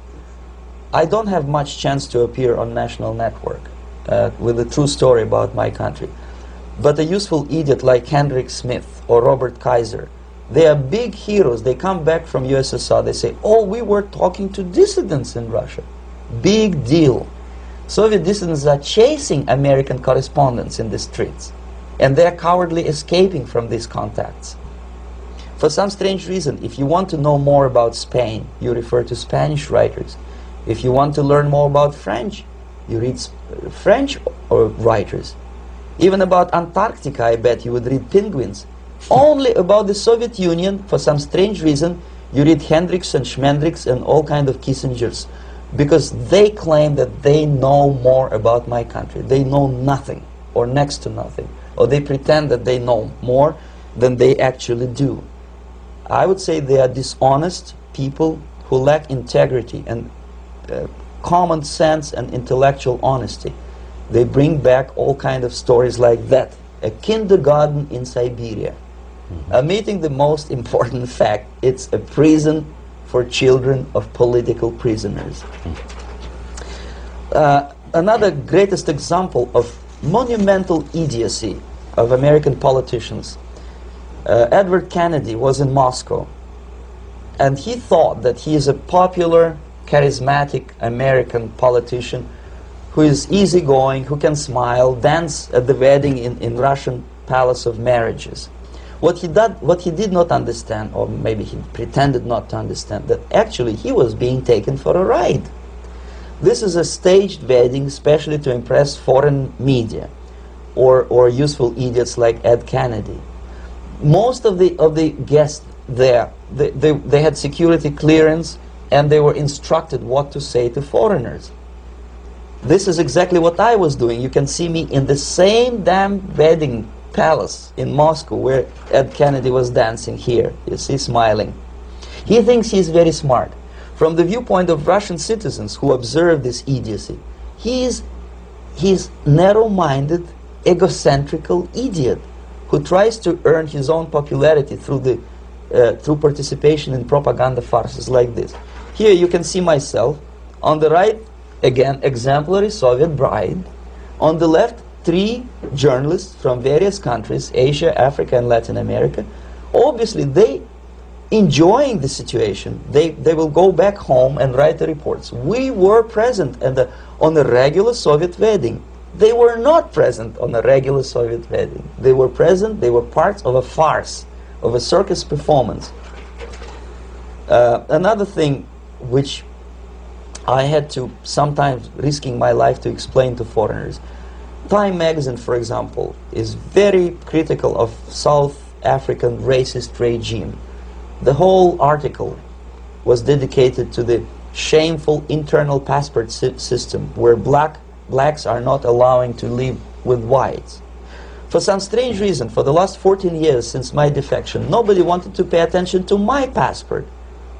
I don't have much chance to appear on national network with a true story about my country. But a useful idiot like Hendrik Smith or Robert Kaiser, they are big heroes. They come back from USSR, they say, oh, we were talking to dissidents in Russia. Big deal. Soviet dissidents are chasing American correspondents in the streets, and they're cowardly escaping from these contacts. For some strange reason, if you want to know more about Spain, you refer to Spanish writers. If you want to learn more about French, you read French writers. Even about Antarctica, I bet you would read Penguins. Only about the Soviet Union, for some strange reason, you read Hendricks and Schmendricks and all kind of Kissingers, because they claim that they know more about my country. They know nothing, or next to nothing, or they pretend that they know more than they actually do. I would say they are dishonest people who lack integrity and common sense and intellectual honesty. They bring back all kind of stories like that. A kindergarten in Siberia. Omitting the most important fact, it's a prison for children of political prisoners. Another greatest example of monumental idiocy of American politicians. Edward Kennedy was in Moscow, and he thought that he is a popular, charismatic American politician who is easygoing, who can smile, dance at the wedding in Russian Palace of Marriages. What he did not understand, or maybe he pretended not to understand, that actually he was being taken for a ride. This is a staged wedding, especially to impress foreign media, or useful idiots like Ed Kennedy. Most of the guests there, they had security clearance, and they were instructed what to say to foreigners. This is exactly what I was doing. You can see me in the same damn wedding palace in Moscow where Ed Kennedy was dancing here. You see, smiling. He thinks he's very smart. From the viewpoint of Russian citizens who observe this idiocy, he's narrow-minded, egocentrical idiot who tries to earn his own popularity through participation in propaganda farces like this. Here you can see myself. On the right, again, exemplary Soviet bride. On the left, 3 journalists from various countries, Asia, Africa, and Latin America. Obviously, they enjoying the situation. They will go back home and write the reports. We were present on a regular Soviet wedding. They were not present on a regular Soviet wedding. They were present, they were parts of a farce, of a circus performance. Another thing which I had to, sometimes risking my life to explain to foreigners. Time magazine, for example, is very critical of South African racist regime. The whole article was dedicated to the shameful internal passport system where blacks are not allowing to live with whites. For some strange reason, for the last 14 years since my defection, nobody wanted to pay attention to my passport.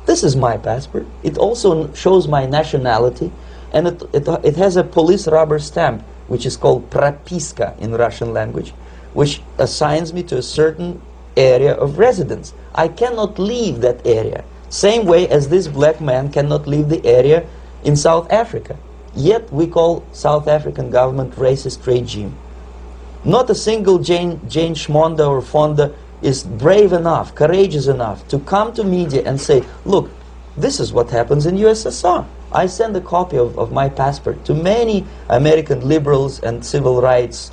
This is my passport. It also shows my nationality, and it has a police rubber stamp, which is called propiska in Russian language, which assigns me to a certain area of residence. I cannot leave that area, same way as this black man cannot leave the area in South Africa. Yet we call South African government racist regime. Not a single Jane Schmonda or Fonda is brave enough, courageous enough to come to media and say, look, this is what happens in USSR. I send a copy of my passport to many American liberals and civil rights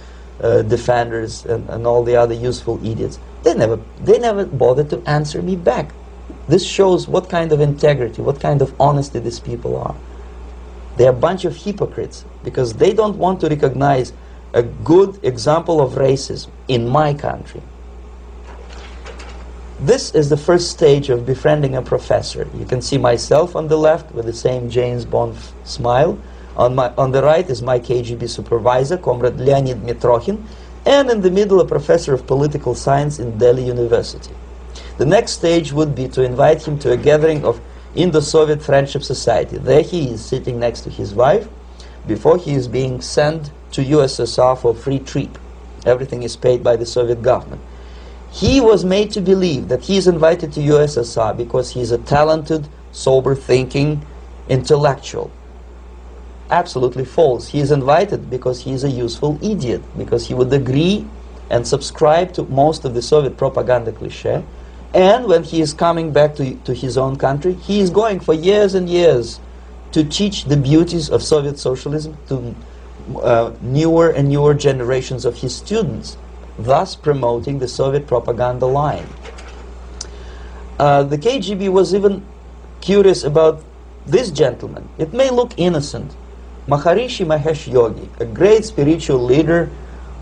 defenders and all the other useful idiots. They never bothered to answer me back. This shows what kind of integrity, what kind of honesty these people are. They're a bunch of hypocrites because they don't want to recognize a good example of racism in my country. This is the first stage of befriending a professor. You can see myself on the left with the same James Bond smile. On the right is my KGB supervisor, Comrade Leonid Mitrokhin, and in the middle a professor of political science in Delhi University. The next stage would be to invite him to a gathering of Indo-Soviet Friendship Society. There he is sitting next to his wife before he is being sent to USSR for free trip. Everything is paid by the Soviet government. He was made to believe that he is invited to USSR because he is a talented, sober-thinking intellectual. Absolutely false. He is invited because he is a useful idiot, because he would agree and subscribe to most of the Soviet propaganda cliché. And when he is coming back to his own country, he is going for years and years to teach the beauties of Soviet socialism to newer and newer generations of his students, thus promoting the Soviet propaganda line. The KGB was even curious about this gentleman. It may look innocent. Maharishi Mahesh Yogi, a great spiritual leader,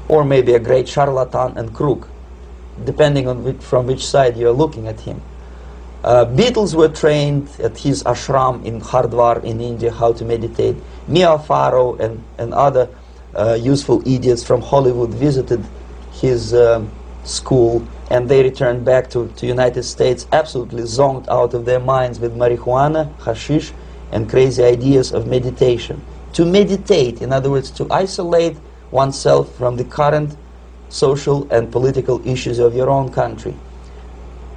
or maybe a great charlatan and crook, depending on from which side you're looking at him. Beatles were trained at his ashram in Hardwar in India how to meditate. Mia Farrow and other useful idiots from Hollywood visited his school, and they returned back to United States absolutely zonked out of their minds with marijuana, hashish, and crazy ideas of meditation. To meditate, in other words, to isolate oneself from the current social and political issues of your own country.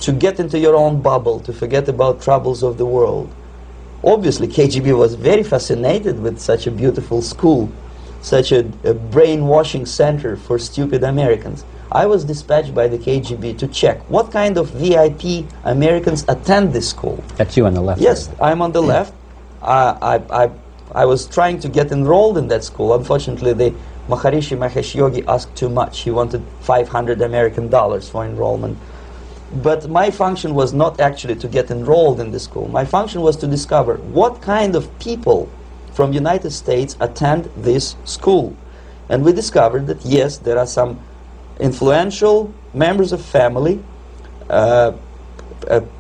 To get into your own bubble, to forget about troubles of the world. Obviously, KGB was very fascinated with such a beautiful school, such a brainwashing center for stupid Americans. I was dispatched by the KGB to check what kind of VIP Americans attend this school. That's you on the left. Yes, I'm on the left. I was trying to get enrolled in that school. Unfortunately, the Maharishi Mahesh Yogi asked too much. He wanted $500 American for enrollment. But my function was not actually to get enrolled in the school. My function was to discover what kind of people from United States attend this school. And we discovered that yes, there are some influential members of family,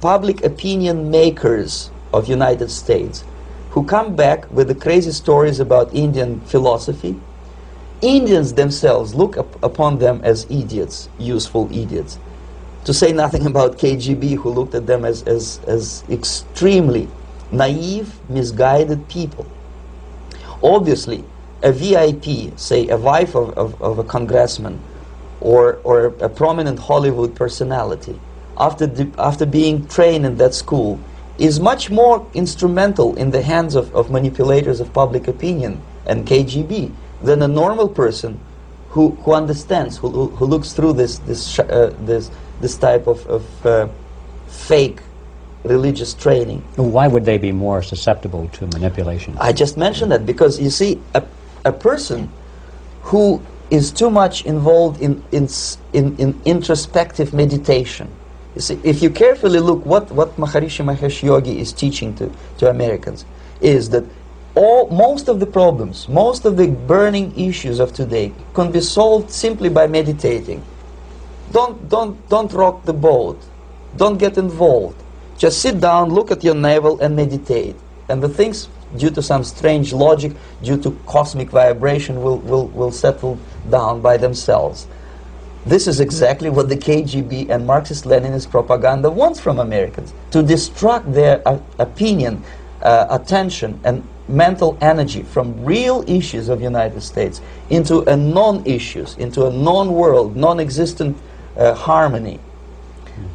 public opinion makers of United States who come back with the crazy stories about Indian philosophy. Indians themselves look upon them as idiots, useful idiots. To say nothing about KGB, who looked at them as extremely naive, misguided people. Obviously, a VIP, say a wife of a congressman, or a prominent Hollywood personality, after being trained in that school, is much more instrumental in the hands of manipulators of public opinion and KGB than a normal person who understands, who looks through this type of fake religious training. Why would they be more susceptible to manipulation? I just mentioned that because, you see, a person who is too much involved in introspective meditation. You see, if you carefully look what Maharishi Mahesh Yogi is teaching to Americans, is that most of the problems, most of the burning issues of today can be solved simply by meditating. Don't rock the boat. Don't get involved. Just sit down, look at your navel and meditate. And the things, due to some strange logic, due to cosmic vibration, will settle down by themselves. This is exactly what the KGB and Marxist-Leninist propaganda wants from Americans, to distract their opinion, attention, and mental energy from real issues of United States into a non-issues, into a non-world, non-existent harmony.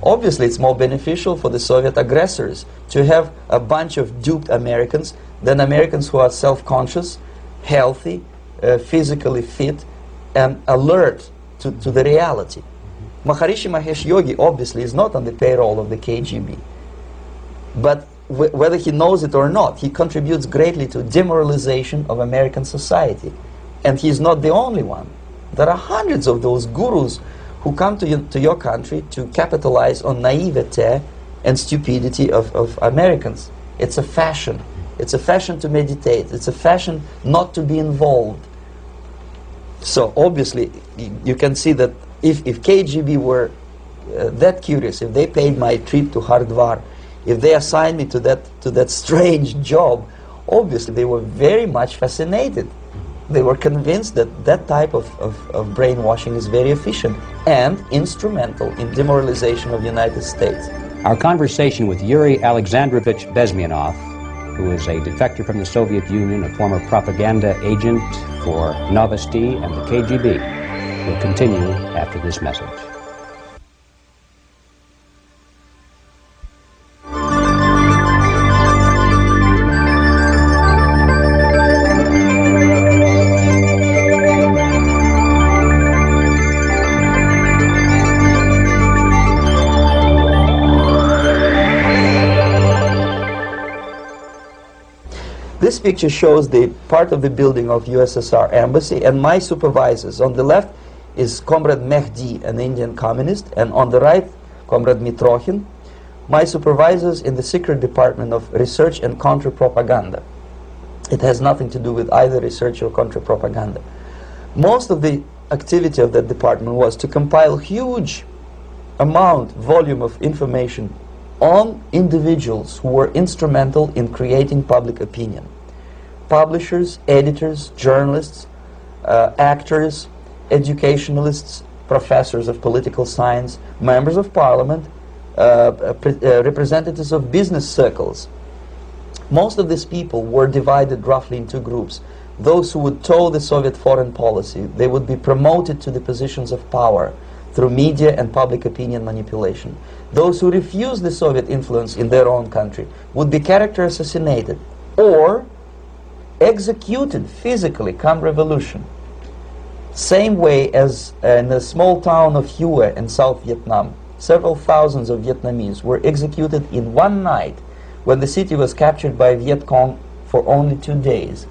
Obviously, it's more beneficial for the Soviet aggressors to have a bunch of duped Americans than Americans who are self-conscious, healthy, physically fit, and alert to the reality. Maharishi Mahesh Yogi obviously is not on the payroll of the KGB. But whether he knows it or not, he contributes greatly to demoralization of American society. And he's not the only one. There are hundreds of those gurus who come to your country to capitalize on naivete and stupidity of Americans. It's a fashion. It's a fashion to meditate. It's a fashion not to be involved. So obviously, you can see that if KGB were that curious, if they paid my trip to Hardwar, if they assigned me to that strange job, obviously they were very much fascinated. They were convinced that that type of brainwashing is very efficient and instrumental in demoralization of the United States. Our conversation with Yuri Alexandrovich Bezmenov, who is a defector from the Soviet Union, a former propaganda agent for Novosti and the KGB, will continue after this message. picture shows the part of the building of USSR embassy, and my supervisors. On the left is Comrade Mehdi, an Indian communist, and on the right, Comrade Mitrokhin, my supervisors in the secret department of research and counter-propaganda. It has nothing to do with either research or counter-propaganda. Most of the activity of that department was to compile huge volume of information on individuals who were instrumental in creating public opinion. Publishers, editors, journalists, actors, educationalists, professors of political science, members of parliament, representatives of business circles. Most of these people were divided roughly in two groups. Those who would toe the Soviet foreign policy, they would be promoted to the positions of power through media and public opinion manipulation. Those who refused the Soviet influence in their own country would be character assassinated or executed physically come revolution. Same way as in the small town of Hue in South Vietnam, several thousands of Vietnamese were executed in one night when the city was captured by Viet Cong for only 2 days.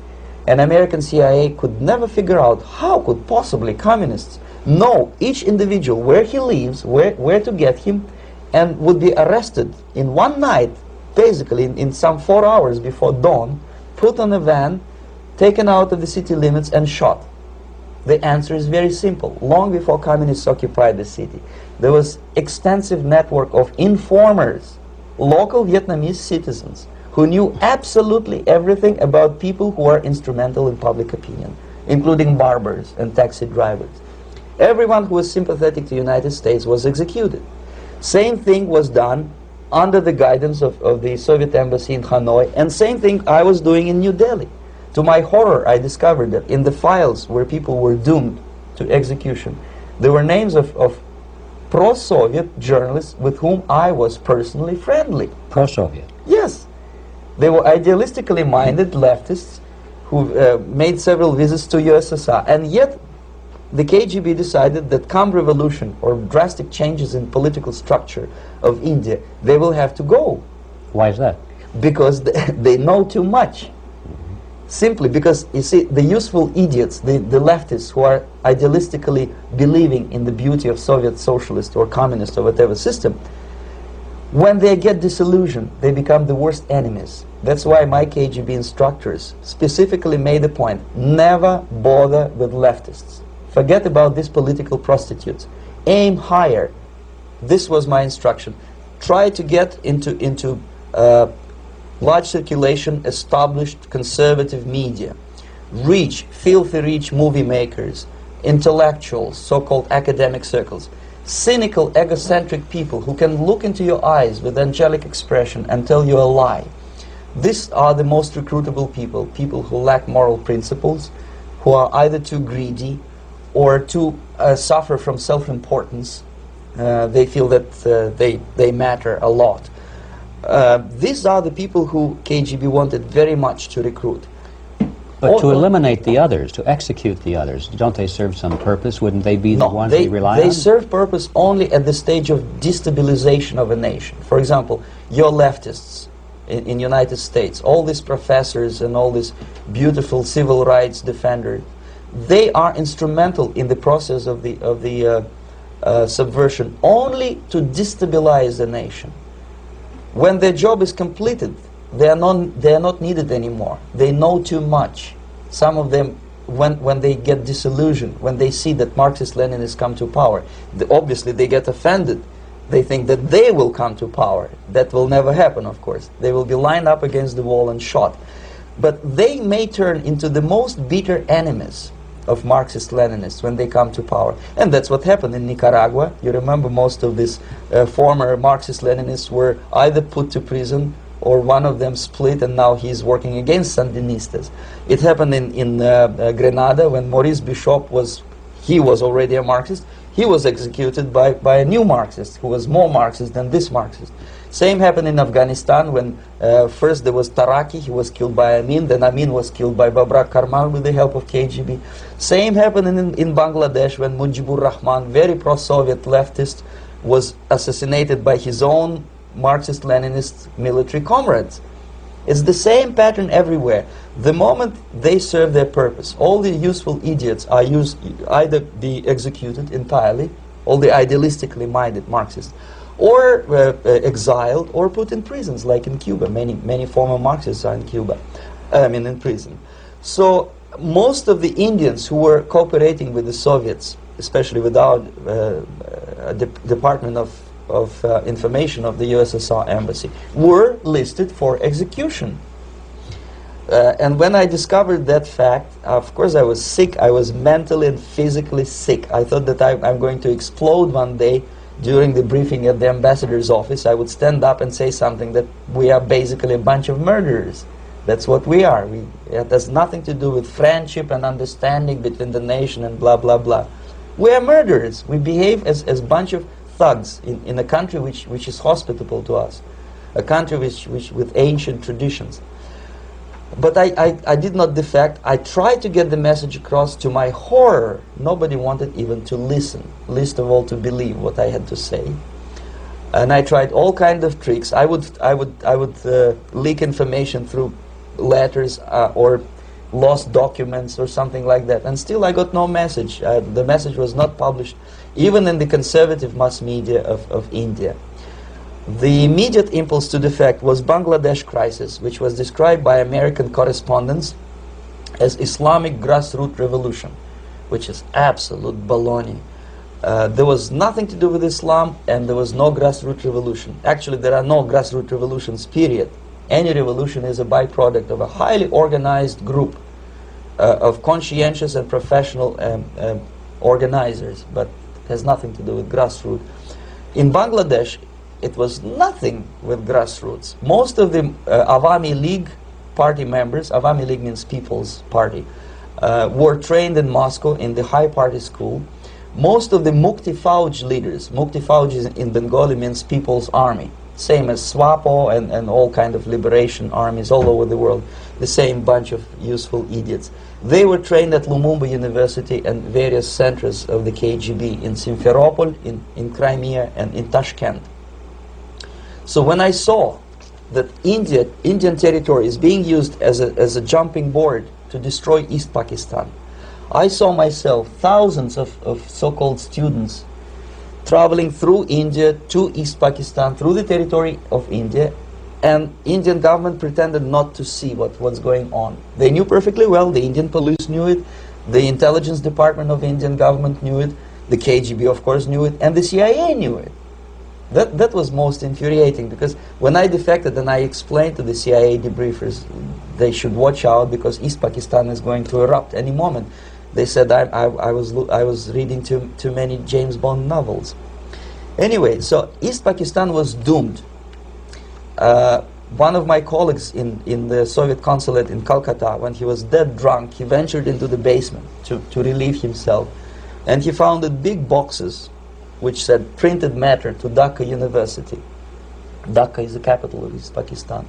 And American CIA could never figure out how could possibly communists know each individual, where he lives, where to get him, and would be arrested in one night, basically in some 4 hours before dawn, put on a van, taken out of the city limits and shot. The answer is very simple. Long before communists occupied the city, there was extensive network of informers, local Vietnamese citizens, who knew absolutely everything about people who are instrumental in public opinion, including barbers and taxi drivers. Everyone who was sympathetic to the United States was executed. Same thing was done under the guidance of the Soviet embassy in Hanoi, and same thing I was doing in New Delhi. To my horror, I discovered that in the files where people were doomed to execution, there were names of pro-Soviet journalists with whom I was personally friendly. Pro-Soviet? Yes. They were idealistically minded leftists who made several visits to USSR, and yet the KGB decided that come revolution or drastic changes in political structure of India, they will have to go. Why is that? Because they know too much. Simply because, you see, the useful idiots, the leftists who are idealistically believing in the beauty of Soviet socialist or communist or whatever system, when they get disillusioned, they become the worst enemies. That's why my KGB instructors specifically made the point, never bother with leftists. Forget about these political prostitutes. Aim higher. This was my instruction. Try to get into large circulation, established conservative media. Rich, filthy rich movie makers, intellectuals, so-called academic circles. Cynical, egocentric people who can look into your eyes with angelic expression and tell you a lie. These are the most recruitable people, people who lack moral principles, who are either too greedy or to suffer from self-importance. They feel that they matter a lot. These are the people who KGB wanted very much to recruit. But to eliminate the others, to execute the others, don't they serve some purpose? Wouldn't they be the ones we rely on? They serve purpose only at the stage of destabilization of a nation. For example, your leftists in United States, all these professors and all these beautiful civil rights defenders, they are instrumental in the process of the subversion only to destabilize the nation. When their job is completed, they are not needed anymore. They know too much. Some of them, when they get disillusioned, when they see that Marxist-Leninists come to power, obviously they get offended. They think that they will come to power. That will never happen, of course. They will be lined up against the wall and shot. But they may turn into the most bitter enemies of Marxist-Leninists when they come to power. And that's what happened in Nicaragua. You remember most of these former Marxist-Leninists were either put to prison or one of them split, and now he's working against Sandinistas. It happened in Grenada when Maurice Bishop was already a Marxist. He was executed by a new Marxist who was more Marxist than this Marxist. Same happened in Afghanistan when first there was Taraki, he was killed by Amin, then Amin was killed by Babrak Karmal with the help of KGB. Same happened in Bangladesh when Mujibur Rahman, very pro-Soviet leftist, was assassinated by his own Marxist-Leninist military comrades. It's the same pattern everywhere. The moment they serve their purpose, all the useful idiots are either be executed entirely, all the idealistically minded Marxists, or exiled or put in prisons, like in Cuba. Many former Marxists are in Cuba, in prison. So most of the Indians who were cooperating with the Soviets, especially with our Department of Information of the USSR Embassy, were listed for execution. And when I discovered that fact, of course I was sick. I was mentally and physically sick. I thought that I'm going to explode one day during the briefing at the ambassador's office. I would stand up and say something that we are basically a bunch of murderers. That's what we are. It has nothing to do with friendship and understanding between the nation and blah, blah, blah. We are murderers. We behave as a bunch of thugs in a country which is hospitable to us, a country which with ancient traditions. But I did not defect. I tried to get the message across. To my horror, nobody wanted even to listen, least of all to believe what I had to say. And I tried all kinds of tricks. I would leak information through letters or lost documents or something like that. And still I got no message. The message was not published, even in the conservative mass media of India. The immediate impulse to defect was Bangladesh crisis, which was described by American correspondents as Islamic grassroots revolution, which is absolute baloney. There was nothing to do with Islam, and there was no grassroots revolution. Actually, there are no grassroots revolutions, period. Any revolution is a byproduct of a highly organized group of conscientious and professional organizers, but it has nothing to do with grassroots. In Bangladesh, it was nothing with grassroots. Most of the Awami League party members, Awami League means People's Party, were trained in Moscow in the High Party School. Most of the Mukti Fauj leaders, Mukti Fauj in Bengali means People's Army, same as SWAPO and all kind of liberation armies all over the world, the same bunch of useful idiots. They were trained at Lumumba University and various centers of the KGB in Simferopol, in Crimea, and in Tashkent. So when I saw that Indian territory is being used as a jumping board to destroy East Pakistan, I saw myself thousands of so-called students traveling through India to East Pakistan, through the territory of India, and Indian government pretended not to see what's going on. They knew perfectly well, the Indian police knew it, the intelligence department of the Indian government knew it, the KGB of course knew it, and the CIA knew it. That was most infuriating, because when I defected and I explained to the CIA debriefers they should watch out because East Pakistan is going to erupt any moment, they said I was reading too many James Bond novels. Anyway, so East Pakistan was doomed. One of my colleagues in the Soviet consulate in Calcutta, when he was dead drunk, he ventured into the basement to relieve himself, and he found big boxes which said printed matter to Dhaka University. Dhaka is the capital of East Pakistan.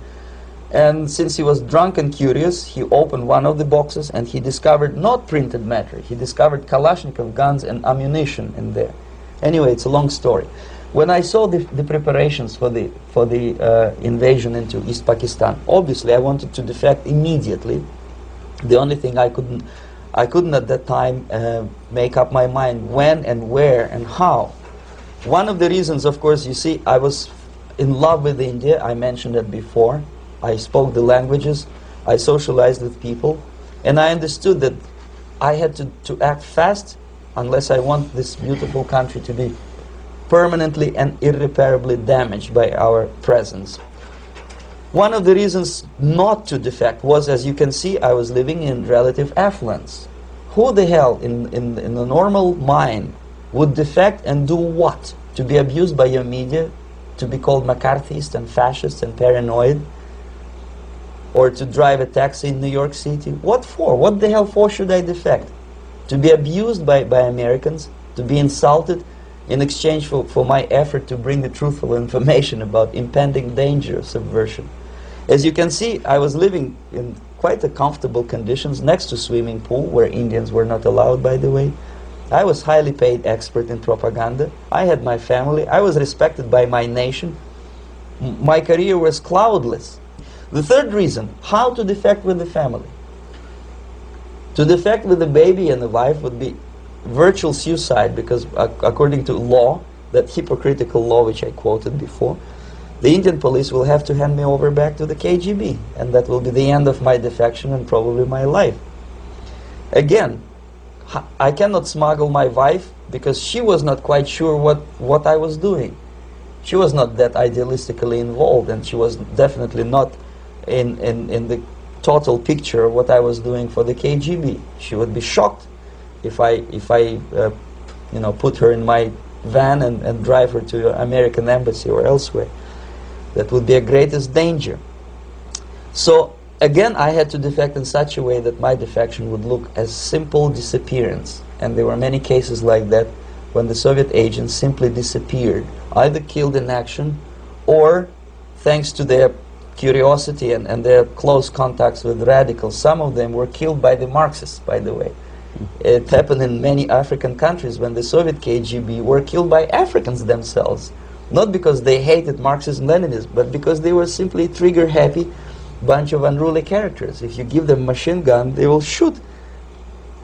And since he was drunk and curious, he opened one of the boxes and he discovered not printed matter. He discovered Kalashnikov guns and ammunition in there. Anyway, it's a long story. When I saw the preparations for the invasion into East Pakistan, obviously I wanted to defect immediately. The only thing I couldn't at that time make up my mind when and where and how. One of the reasons, of course, you see, I was in love with India. I mentioned it before. I spoke the languages. I socialized with people. And I understood that I had to act fast unless I want this beautiful country to be permanently and irreparably damaged by our presence. One of the reasons not to defect was, as you can see, I was living in relative affluence. Who the hell in a normal mind would defect and do what? To be abused by your media, to be called McCarthyist and fascist and paranoid, or to drive a taxi in New York City? What for? What the hell for should I defect? To be abused by Americans, to be insulted in exchange for my effort to bring the truthful information about impending danger of subversion. As you can see, I was living in quite a comfortable conditions next to swimming pool, where Indians were not allowed, by the way. I was highly paid expert in propaganda. I had my family. I was respected by my nation. My career was cloudless. The third reason, how to defect with the family. To defect with the baby and the wife would be virtual suicide, because according to law, that hypocritical law which I quoted before, the Indian police will have to hand me over back to the KGB, and that will be the end of my defection and probably my life. Again, I cannot smuggle my wife because she was not quite sure what I was doing. She was not that idealistically involved, and she was definitely not in the total picture of what I was doing for the KGB. She would be shocked if I you know, put her in my van and drive her to the American embassy or elsewhere. That would be a greatest danger. So again, I had to defect in such a way that my defection would look as simple disappearance. And there were many cases like that when the Soviet agents simply disappeared, either killed in action or, thanks to their curiosity and their close contacts with radicals, some of them were killed by the Marxists, by the way. It happened in many African countries when the Soviet KGB were killed by Africans themselves. Not because they hated Marxism-Leninism, but because they were simply trigger-happy bunch of unruly characters. If you give them a machine gun, they will shoot.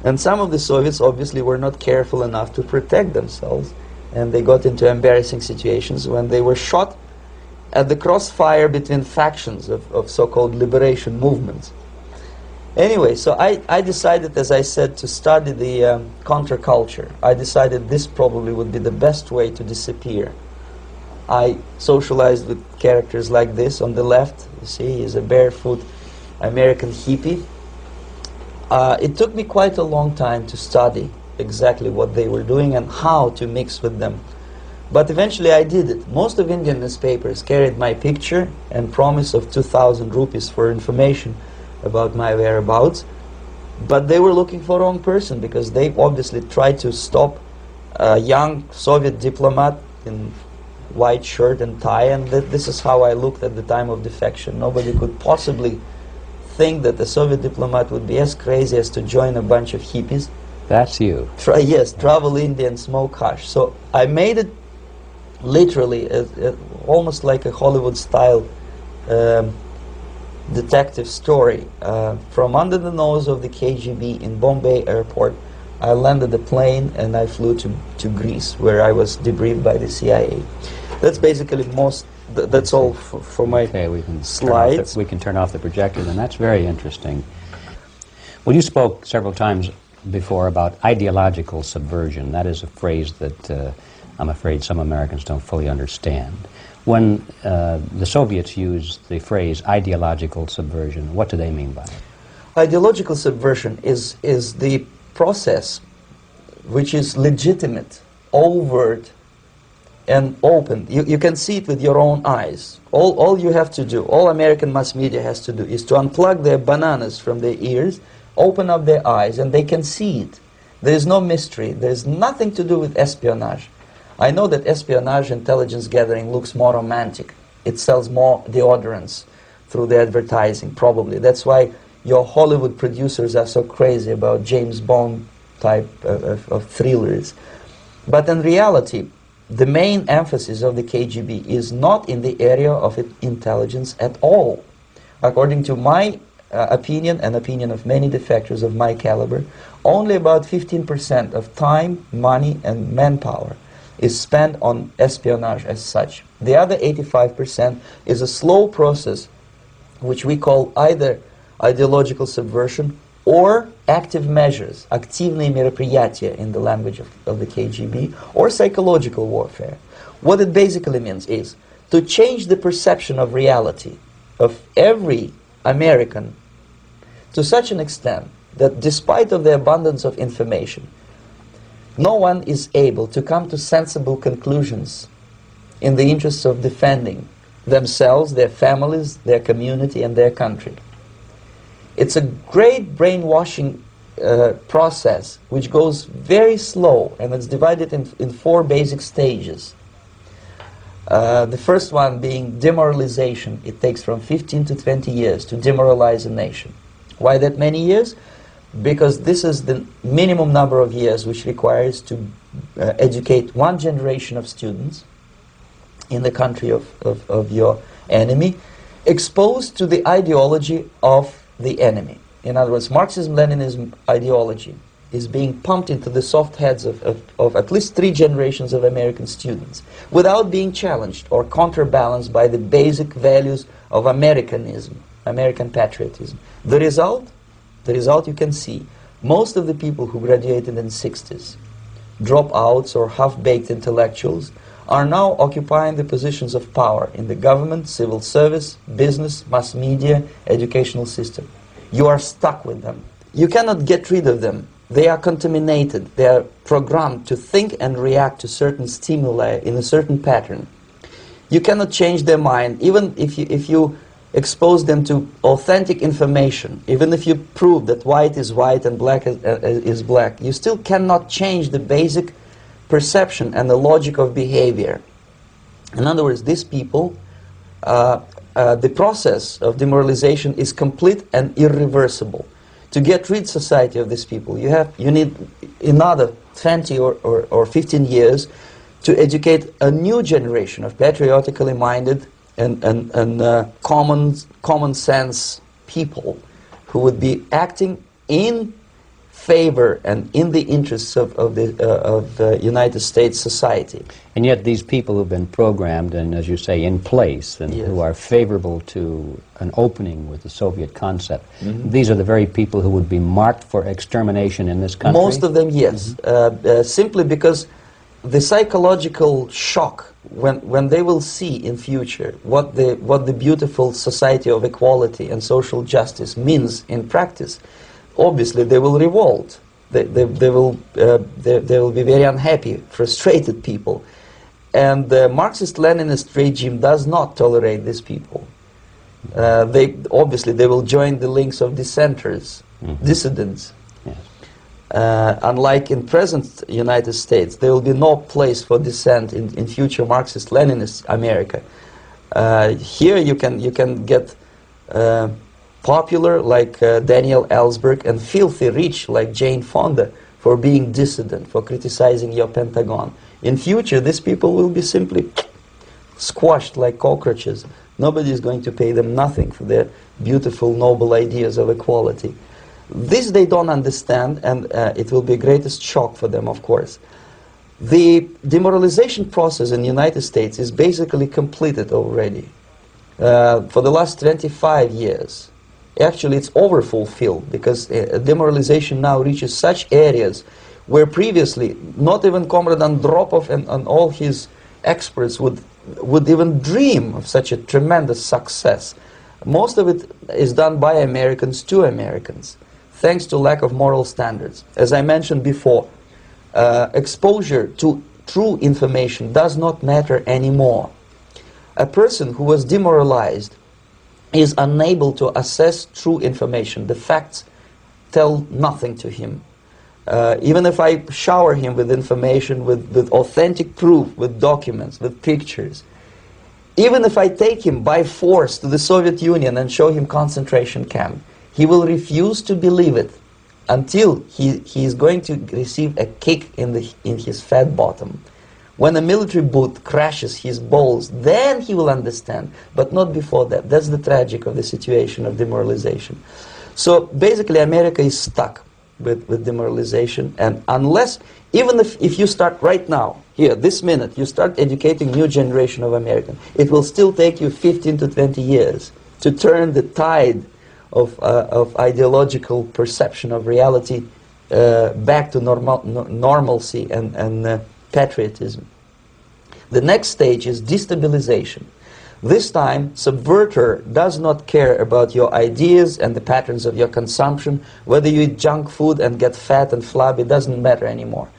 And some of the Soviets obviously were not careful enough to protect themselves, and they got into embarrassing situations when they were shot at the crossfire between factions of so-called liberation movements. Anyway, so I decided, as I said, to study the counterculture. I decided this probably would be the best way to disappear. I socialized with characters like this. On the left, you see, he's a barefoot American hippie. It took me quite a long time to study exactly what they were doing and how to mix with them. But eventually I did it. Most of Indian newspapers carried my picture and promise of 2,000 rupees for information about my whereabouts. But they were looking for the wrong person, because they obviously tried to stop a young Soviet diplomat in white shirt and tie, and this is how I looked at the time of defection. Nobody could possibly think that a Soviet diplomat would be as crazy as to join a bunch of hippies. That's you. Yes, travel India and smoke hash. So I made it literally almost like a Hollywood-style detective story. From under the nose of the KGB in Bombay airport, I landed the plane and I flew to Greece, where I was debriefed by the CIA. That's basically that's all for my slides. We can turn off the projector, and that's very interesting. Well, you spoke several times before about ideological subversion. That is a phrase that I'm afraid some Americans don't fully understand. When the Soviets used the phrase ideological subversion, what do they mean by it? Ideological subversion is the process which is legitimate, overt, and open. You can see it with your own eyes. All you have to do, all American mass media has to do, is to unplug their bananas from their ears, open up their eyes, and they can see it. There is no mystery. There is nothing to do with espionage. I know that espionage intelligence gathering looks more romantic. It sells more deodorants through the advertising, probably. That's why your Hollywood producers are so crazy about James Bond type of thrillers. But in reality, the main emphasis of the KGB is not in the area of intelligence at all. According to my opinion and opinion of many defectors of my caliber, only about 15% of time, money, and manpower is spent on espionage as such. The other 85% is a slow process which we call either ideological subversion or active measures, активные мероприятия in the language of the KGB, or psychological warfare. What it basically means is to change the perception of reality of every American to such an extent that despite of the abundance of information, no one is able to come to sensible conclusions in the interests of defending themselves, their families, their community, and their country. It's a great brainwashing process which goes very slow, and it's divided in 4 basic stages. The first one being demoralization. It takes from 15 to 20 years to demoralize a nation. Why that many years? Because this is the minimum number of years which requires to educate one generation of students in the country of your enemy. exposed to the ideology of the enemy. In other words, Marxism-Leninism ideology is being pumped into the soft heads of at least 3 generations of American students without being challenged or counterbalanced by the basic values of Americanism, American patriotism. The result you can see. Most of the people who graduated in the 60s, dropouts or half-baked intellectuals, are now occupying the positions of power in the government, civil service, business, mass media, educational system. You are stuck with them. You cannot get rid of them. They are contaminated. They are programmed to think and react to certain stimuli in a certain pattern. You cannot change their mind, even if you expose them to authentic information, even if you prove that white is white and black is black. You still cannot change the basic perception and the logic of behavior. In other words, these people, the process of demoralization is complete and irreversible. To get rid society of these people, you need another 20 or 15 years to educate a new generation of patriotically minded and common sense people who would be acting in favor and in the interests of the United States society. And yet these people who've been programmed and, as you say, in place and Yes. who are favorable to an opening with the Soviet concept, these are the very people who would be marked for extermination in this country? Most of them, yes. Simply because the psychological shock when they will see in future what the beautiful society of equality and social justice means in practice, obviously they will revolt. They will be very unhappy, frustrated people. And the Marxist-Leninist regime does not tolerate these people. Obviously they will join the links of dissenters, dissidents. Yes. Unlike in present United States, there will be no place for dissent in future Marxist-Leninist America. Here you can get popular like Daniel Ellsberg and filthy rich like Jane Fonda for being dissident, for criticizing your Pentagon. In future, these people will be simply squashed like cockroaches. Nobody is going to pay them nothing for their beautiful, noble ideas of equality. This they don't understand, and it will be the greatest shock for them, of course. The demoralization process in the United States is basically completed already. For the last 25 years, actually it's overfulfilled, because demoralization now reaches such areas where previously not even Comrade Andropov and all his experts would even dream of such a tremendous success. Most of it is done by Americans to Americans, thanks to lack of moral standards. As I mentioned before, exposure to true information does not matter anymore. A person who was demoralized is unable to assess true information. The facts tell nothing to him. Even if I shower him with information, with authentic proof, with documents, with pictures, even if I take him by force to the Soviet Union and show him concentration camp, he will refuse to believe it until he is going to receive a kick in his fat bottom. When a military boot crashes his balls, then he will understand, but not before that. That's the tragic of the situation of demoralization. So basically America is stuck with demoralization, and unless, even if you start right now, here, this minute, you start educating new generation of Americans, it will still take you 15 to 20 years to turn the tide of ideological perception of reality back to normalcy and patriotism. The next stage is destabilization. This time, subverter does not care about your ideas and the patterns of your consumption. Whether you eat junk food and get fat and flabby, doesn't matter anymore.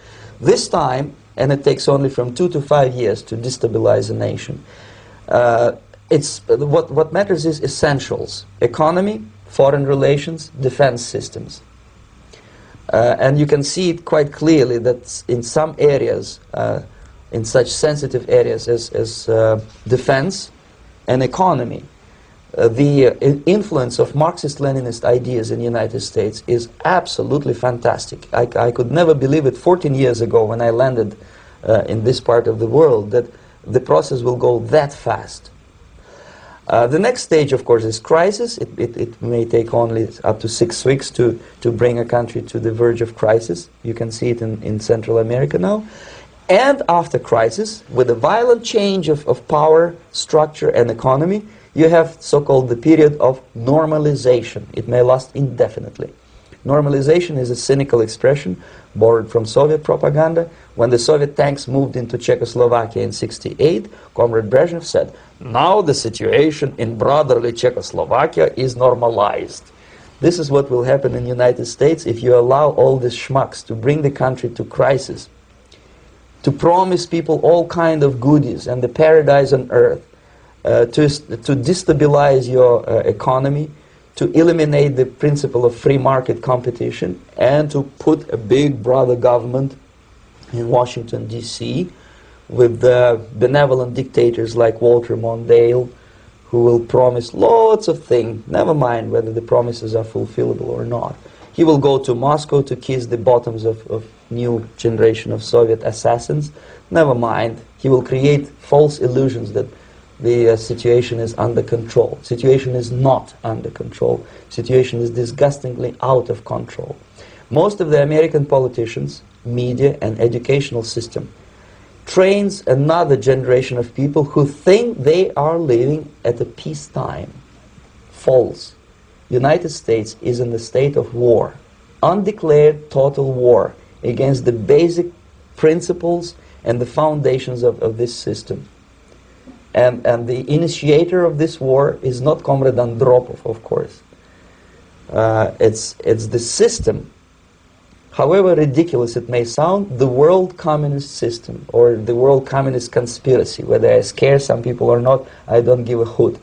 This time, and it takes only from 2 to 5 years to destabilize a nation, what matters is essentials: economy, foreign relations, defense systems. And you can see it quite clearly that in some areas, in such sensitive areas as defense and economy, the influence of Marxist-Leninist ideas in the United States is absolutely fantastic. I could never believe it 14 years ago when I landed in this part of the world, that the process will go that fast. The next stage, of course, is crisis. It may take only up to 6 weeks to bring a country to the verge of crisis. You can see it in Central America now. And after crisis, with a violent change of power, structure, and economy, you have so-called the period of normalization. It may last indefinitely. Normalization is a cynical expression borrowed from Soviet propaganda. When the Soviet tanks moved into Czechoslovakia in '68, Comrade Brezhnev said, "Now the situation in brotherly Czechoslovakia is normalized." This is what will happen in the United States if you allow all these schmucks to bring the country to crisis, to promise people all kind of goodies and the paradise on earth, to destabilize your economy, to eliminate the principle of free market competition, and to put a big brother government in Washington, D.C., with benevolent dictators like Walter Mondale, who will promise lots of things, never mind whether the promises are fulfillable or not. He will go to Moscow to kiss the bottoms of new generation of Soviet assassins, never mind. He will create false illusions that the situation is under control. Situation is not under control. Situation is disgustingly out of control. Most of the American politicians, media, and educational system trains another generation of people who think they are living at a peacetime. False. United States is in the state of war, undeclared total war against the basic principles and the foundations of this system. And the initiator of this war is not Comrade Andropov, of course. It's the system, however ridiculous it may sound, the world communist system, or the world communist conspiracy. Whether I scare some people or not, I don't give a hoot.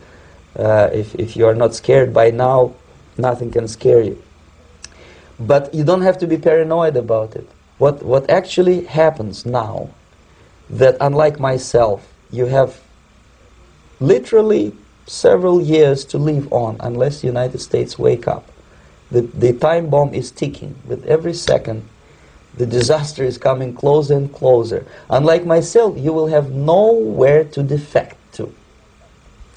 If you are not scared by now, nothing can scare you. But you don't have to be paranoid about it. What actually happens now, that unlike myself, you have literally several years to live on unless the United States wake up. The time bomb is ticking. With every second, the disaster is coming closer and closer. Unlike myself, you will have nowhere to defect to,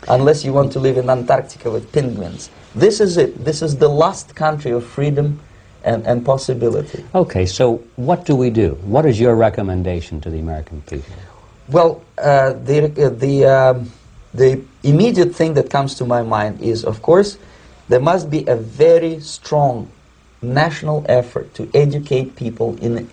unless you want to live in Antarctica with penguins. This is it. This is the last country of freedom and possibility. Okay, so what do we do? What is your recommendation to the American people? Well, the immediate thing that comes to my mind is, of course, there must be a very strong national effort to educate people in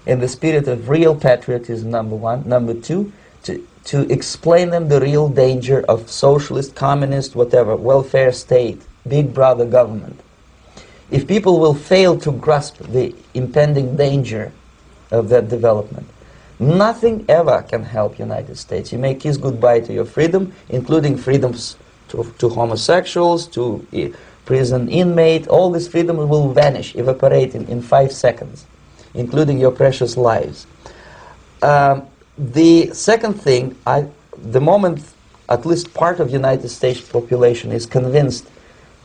the spirit of real patriotism, number one. Number two, to explain them the real danger of socialist, communist, whatever, welfare state, big brother government. If people will fail to grasp the impending danger of that development, nothing ever can help United States. You may kiss goodbye to your freedom, including freedoms to homosexuals, to prison inmate. All these freedoms will vanish, evaporate in 5 seconds, including your precious lives. The second thing, the moment at least part of United States population is convinced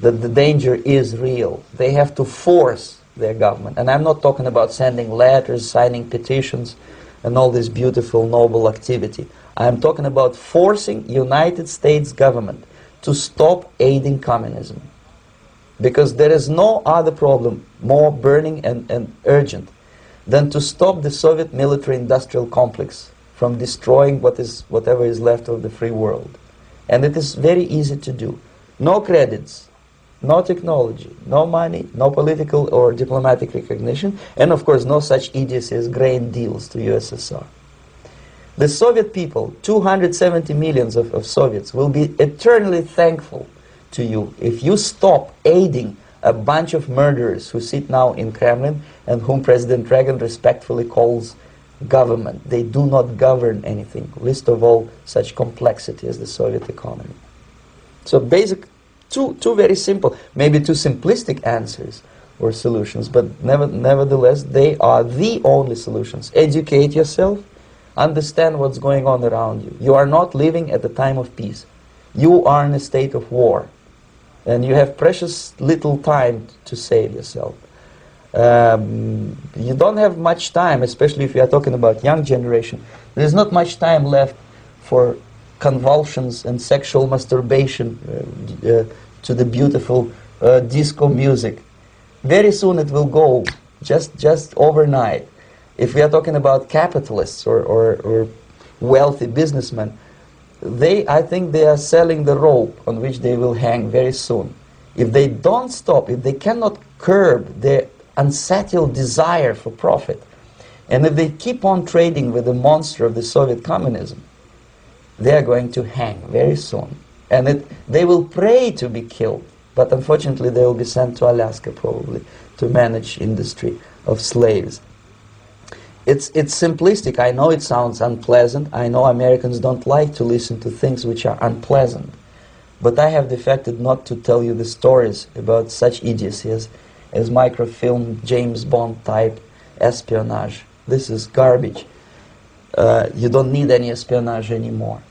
that the danger is real, they have to force their government. And I'm not talking about sending letters, signing petitions, and all this beautiful, noble activity. I'm talking about forcing United States government to stop aiding communism. Because there is no other problem more burning and urgent than to stop the Soviet military-industrial complex from destroying whatever is left of the free world. And it is very easy to do. No credits, no technology, no money, no political or diplomatic recognition, and of course no such idiocy as grain deals to USSR. The Soviet people, 270 millions of Soviets, will be eternally thankful to you if you stop aiding a bunch of murderers who sit now in Kremlin and whom President Reagan respectfully calls government. They do not govern anything, least of all such complexity as the Soviet economy. So basic, two very simple, maybe too simplistic answers or solutions, but nevertheless they are the only solutions. Educate yourself, understand what's going on around you. You are not living at the time of peace. You are in a state of war, and you have precious little time to save yourself. You don't have much time, especially if you are talking about young generation. There is not much time left for convulsions and sexual masturbation to the beautiful disco music. Very soon it will go, just overnight. If we are talking about capitalists or wealthy businessmen, I think they are selling the rope on which they will hang very soon. If they don't stop, if they cannot curb their unsettled desire for profit, and if they keep on trading with the monster of the Soviet communism, they are going to hang very soon. And they will pray to be killed, but unfortunately they will be sent to Alaska probably to manage industry of slaves. It's simplistic. I know it sounds unpleasant. I know Americans don't like to listen to things which are unpleasant. But I have defected not to tell you the stories about such idiocy as microfilm, James Bond type espionage. This is garbage. You don't need any espionage anymore.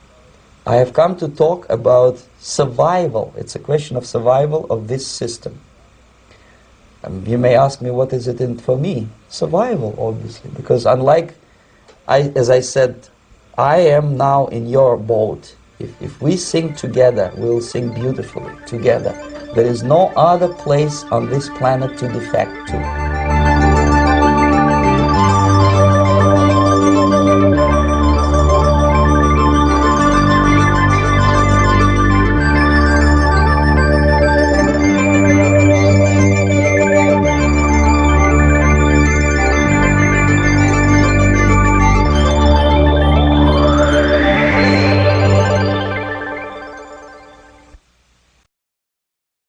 I have come to talk about survival. It's a question of survival of this system. You may ask me, what is it in for me? Survival, obviously, because unlike, as I said, I am now in your boat. If we sing together, we'll sing beautifully together. There is no other place on this planet to defect to.